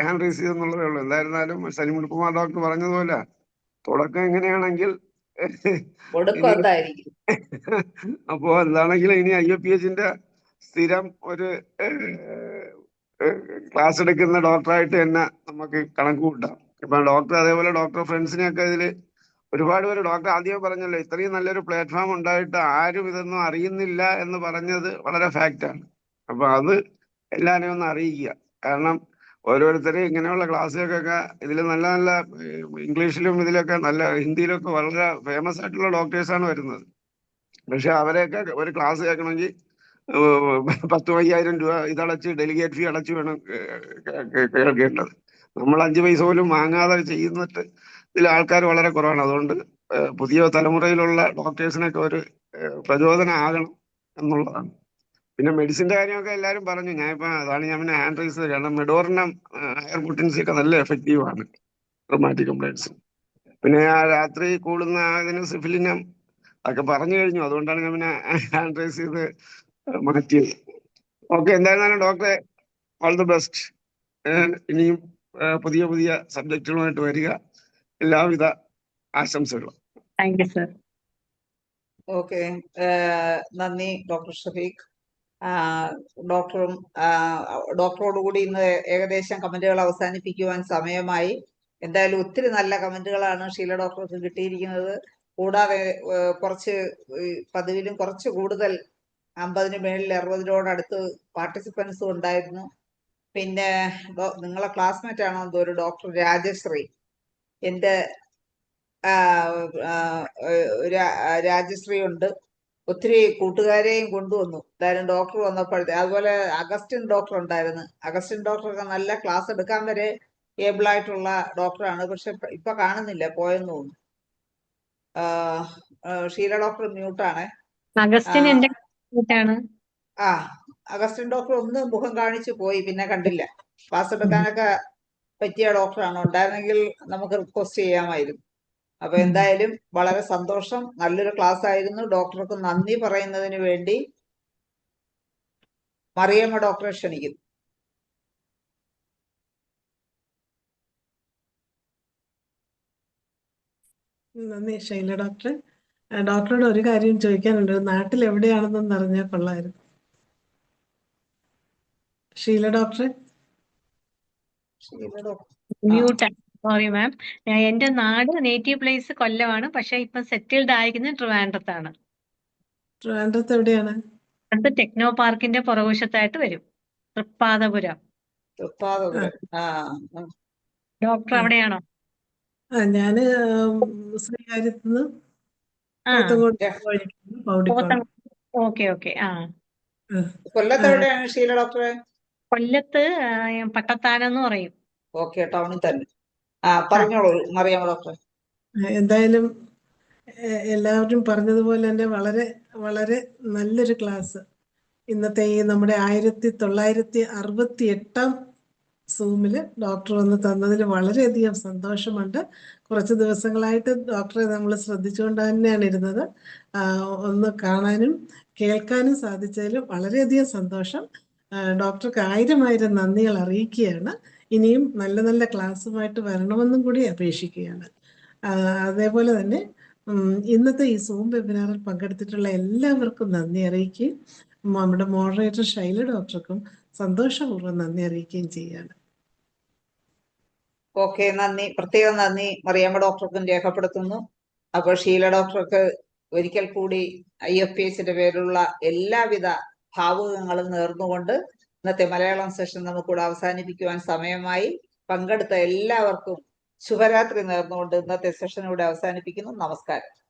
ഹാൻഡ് റൈസ് ചെയ്തെന്നുള്ളതേ ഉള്ളൂ. എന്തായിരുന്നാലും സലിമുൽ കുമാർ ഡോക്ടർ പറഞ്ഞതുപോലെ തുടക്കം എങ്ങനെയാണെങ്കിൽ അപ്പോ എന്താണെങ്കിലും ഇനി IAPHന്റെ സ്ഥിരം ഒരു ക്ലാസ് എടുക്കുന്ന ഡോക്ടറായിട്ട് തന്നെ നമുക്ക് കണക്ക് കൂട്ടാം. ഇപ്പൊ ഡോക്ടർ അതേപോലെ ഡോക്ടർ ഫ്രണ്ട്സിനെയൊക്കെ ഇതിൽ ഒരുപാട് പേര്, ഡോക്ടർ ആദ്യം പറഞ്ഞല്ലോ ഇത്രയും നല്ലൊരു പ്ലാറ്റ്ഫോം ഉണ്ടായിട്ട് ആരും ഇതൊന്നും അറിയുന്നില്ല എന്ന് പറഞ്ഞത് വളരെ ഫാക്റ്റാണ്. അപ്പൊ അത് എല്ലാവരെയും ഒന്ന് അറിയിക്കുക. കാരണം ഓരോരുത്തരും ഇങ്ങനെയുള്ള ക്ലാസ്സുകൾക്കൊക്കെ ഇതിൽ നല്ല നല്ല ഇംഗ്ലീഷിലും ഇതിലൊക്കെ നല്ല ഹിന്ദിയിലൊക്കെ വളരെ ഫേമസ് ആയിട്ടുള്ള ഡോക്ടേഴ്സാണ് വരുന്നത്. പക്ഷെ അവരെയൊക്കെ ഒരു ക്ലാസ് കേൾക്കണമെങ്കിൽ 10,000 രൂപ ഇതടച്ച് ഡെലിഗേറ്റ് ഫീ അടച്ച് വേണം കേൾക്കേണ്ടത്. നമ്മൾ 5 പൈസ പോലും വാങ്ങാതെ ചെയ്യുന്നിട്ട് ഇതിൽ ആൾക്കാർ വളരെ കുറവാണ്. അതുകൊണ്ട് പുതിയ തലമുറയിലുള്ള ഡോക്ടേഴ്സിനൊക്കെ ഒരു പ്രചോദനം ആകണം എന്നുള്ളതാണ്. പിന്നെ മെഡിസിന്റെ കാര്യമൊക്കെ എല്ലാവരും പറഞ്ഞു. അതാണ് ഞാൻ പിന്നെ ഹാൻഡ് റൈസ്. കാരണം മെഡോറിനം ഹയർ പൊട്ടൻസി ഒക്കെ നല്ല എഫക്റ്റീവ് ആണ് റൊമാറ്റിക് കംപ്ലൈൻറ്റ്സ്. പിന്നെ ആ രാത്രി കൂടുന്ന ഇതിന് സിഫിലിനം ഒക്കെ പറഞ്ഞു കഴിഞ്ഞു. അതുകൊണ്ടാണ് ഞാൻ പിന്നെ ഹാൻഡ് റൈസ് ചെയ്ത് മാറ്റിയത്. ഓക്കെ, എന്തായിരുന്നാലും ഡോക്ടറെ ഓൾ ദി ബെസ്റ്റ്. ഇനിയും പുതിയ പുതിയ സബ്ജക്റ്റുകളുമായിട്ട് വരിക. എല്ലാവിധ ആശംസകളും. Thank you sir. ഓക്കെ, നന്ദി ഡോക്ടർ ഷഫീഖ്. ഡോക്ടറും ഡോക്ടറോടുകൂടി ഇന്ന് ഏകദേശം കമന്റുകൾ അവസാനിപ്പിക്കുവാൻ സമയമായി. എന്തായാലും ഒത്തിരി നല്ല കമന്റുകളാണ് ഷീല ഡോക്ടർക്ക് കിട്ടിയിരിക്കുന്നത്. കൂടാതെ കുറച്ച് പതിവിലും കുറച്ച് കൂടുതൽ 50-ന് മേളിൽ 60-നോടടുത്ത് പാർട്ടിസിപ്പൻസും ഉണ്ടായിരുന്നു. പിന്നെ നിങ്ങളെ ക്ലാസ്മേറ്റ് ആണോ എന്തോ ഒരു ഡോക്ടർ രാജശ്രീ, എൻ്റെ രാജശ്രീ ഉണ്ട്. ഒത്തിരി കൂട്ടുകാരെയും കൊണ്ടുവന്നു. എന്തായാലും ഡോക്ടർ വന്നപ്പോഴത്തെ, അതുപോലെ അഗസ്റ്റിൻ ഡോക്ടർ ഉണ്ടായിരുന്നു. അഗസ്റ്റിൻ ഡോക്ടറൊക്കെ നല്ല ക്ലാസ് എടുക്കാൻ വരെ ഏബിൾ ആയിട്ടുള്ള ഡോക്ടറാണ്. പക്ഷെ ഇപ്പൊ കാണുന്നില്ല, പോയെന്ന് തോന്നുന്നു. ഷീല ഡോക്ടർ മ്യൂട്ടാണ്. അഗസ്റ്റിൻ എന്റെ ആണ്. അഗസ്റ്റിൻ ഡോക്ടർ ഒന്ന് മുഖം കാണിച്ചു പോയി, പിന്നെ കണ്ടില്ല. ക്ലാസ് എടുക്കാനൊക്കെ പറ്റിയ ഡോക്ടറാണ്. ഉണ്ടായിരുന്നെങ്കിൽ നമുക്ക് റിക്വസ്റ്റ് ചെയ്യാമായിരുന്നു. അപ്പൊ എന്തായാലും വളരെ സന്തോഷം. നല്ലൊരു ക്ലാസ് ആയിരുന്നു. ഡോക്ടർക്ക് നന്ദി പറയുന്നതിന് വേണ്ടി മറിയമ്മ ഡോക്ടറെ ക്ഷണിക്കുന്നു. നന്ദി ഷൈല ഡോക്ടർ. ഡോക്ടറോട് ഒരു കാര്യം ചോദിക്കാനുണ്ട്. നാട്ടിൽ എവിടെയാണെന്നൊന്ന് അറിഞ്ഞാൽ കൊള്ളായിരുന്നു. ഷീല ഡോക്ടർ. സോറി മാം, എന്റെ നാട് നേറ്റീവ് പ്ലേസ് കൊല്ലമാണ്. പക്ഷെ ഇപ്പൊ സെറ്റിൽഡ് ആയിരിക്കുന്നത് ട്രിവാൻഡ്രത്താണ്. ട്രിവാൻഡ്രത്ത് എവിടെയാണ്? അടുത്ത് ടെക്നോ പാർക്കിന്റെ പുറകുവശത്തായിട്ട് വരും, തൃപ്പാദപുരം. ഡോക്ടർ അവിടെയാണോ? ഞാന് ശ്രീകാര്യത്തുനിന്ന് ഓക്കെ ഓക്കെ. ആ, കൊല്ലത്ത് ആ, എവിടെയാണ് ഷീല ഡോക്ടറെ? കൊല്ലത്ത് പട്ടത്താനം എന്ന് പറയും. ഓക്കെ, ടൗണിൽ തന്നെ. പറഞ്ഞോളൂ മറിയാമ്മ ഡോക്ടറെ. എന്തായാലും എല്ലാവരും പറഞ്ഞതുപോലെ തന്നെ വളരെ വളരെ നല്ലൊരു ക്ലാസ്. ഇന്നത്തെ ഈ നമ്മുടെ 1968 സൂമിൽ ഡോക്ടർ വന്ന് തന്നതിൽ വളരെയധികം സന്തോഷമുണ്ട്. കുറച്ച് ദിവസങ്ങളായിട്ട് ഡോക്ടറെ നമ്മൾ ശ്രദ്ധിച്ചുകൊണ്ട് തന്നെയാണ് ഇരുന്നത്. ഒന്ന് കാണാനും കേൾക്കാനും സാധിച്ചതിൽ വളരെയധികം സന്തോഷം. ഡോക്ടർക്ക് 1000 നന്ദികൾ അറിയിക്കുകയാണ്. ഇനിയും നല്ല നല്ല ക്ലാസ്സുമായിട്ട് വരണമെന്നും കൂടി അപേക്ഷിക്കുകയാണ്. അതേപോലെ തന്നെ ഇന്നത്തെ ഈ സൂം വെബിനാറിൽ പങ്കെടുത്തിട്ടുള്ള എല്ലാവർക്കും നന്ദി അറിയിക്കുകയും നമ്മുടെ മോഡറേറ്റർ ശൈല ഡോക്ടർക്കും സന്തോഷപൂർവ്വം നന്ദി അറിയിക്കുകയും ചെയ്യാണ്. ഓക്കെ, നന്ദി, പ്രത്യേകം നന്ദി മറിയാമ്മ ഡോക്ടർക്കും രേഖപ്പെടുത്തുന്നു. അപ്പോൾ ഷീല ഡോക്ടർക്ക് ഒരിക്കൽ കൂടി IFPHന്റെ പേരിലുള്ള എല്ലാവിധ ഭാവുകങ്ങളും നേർന്നുകൊണ്ട് ഇന്നത്തെ മലയാളം സെഷൻ നമുക്കിവിടെ അവസാനിപ്പിക്കുവാൻ സമയമായി. പങ്കെടുത്ത എല്ലാവർക്കും ശുഭരാത്രി നേർന്നുകൊണ്ട് ഇന്നത്തെ സെഷൻ ഇവിടെ അവസാനിപ്പിക്കുന്നു. നമസ്കാരം.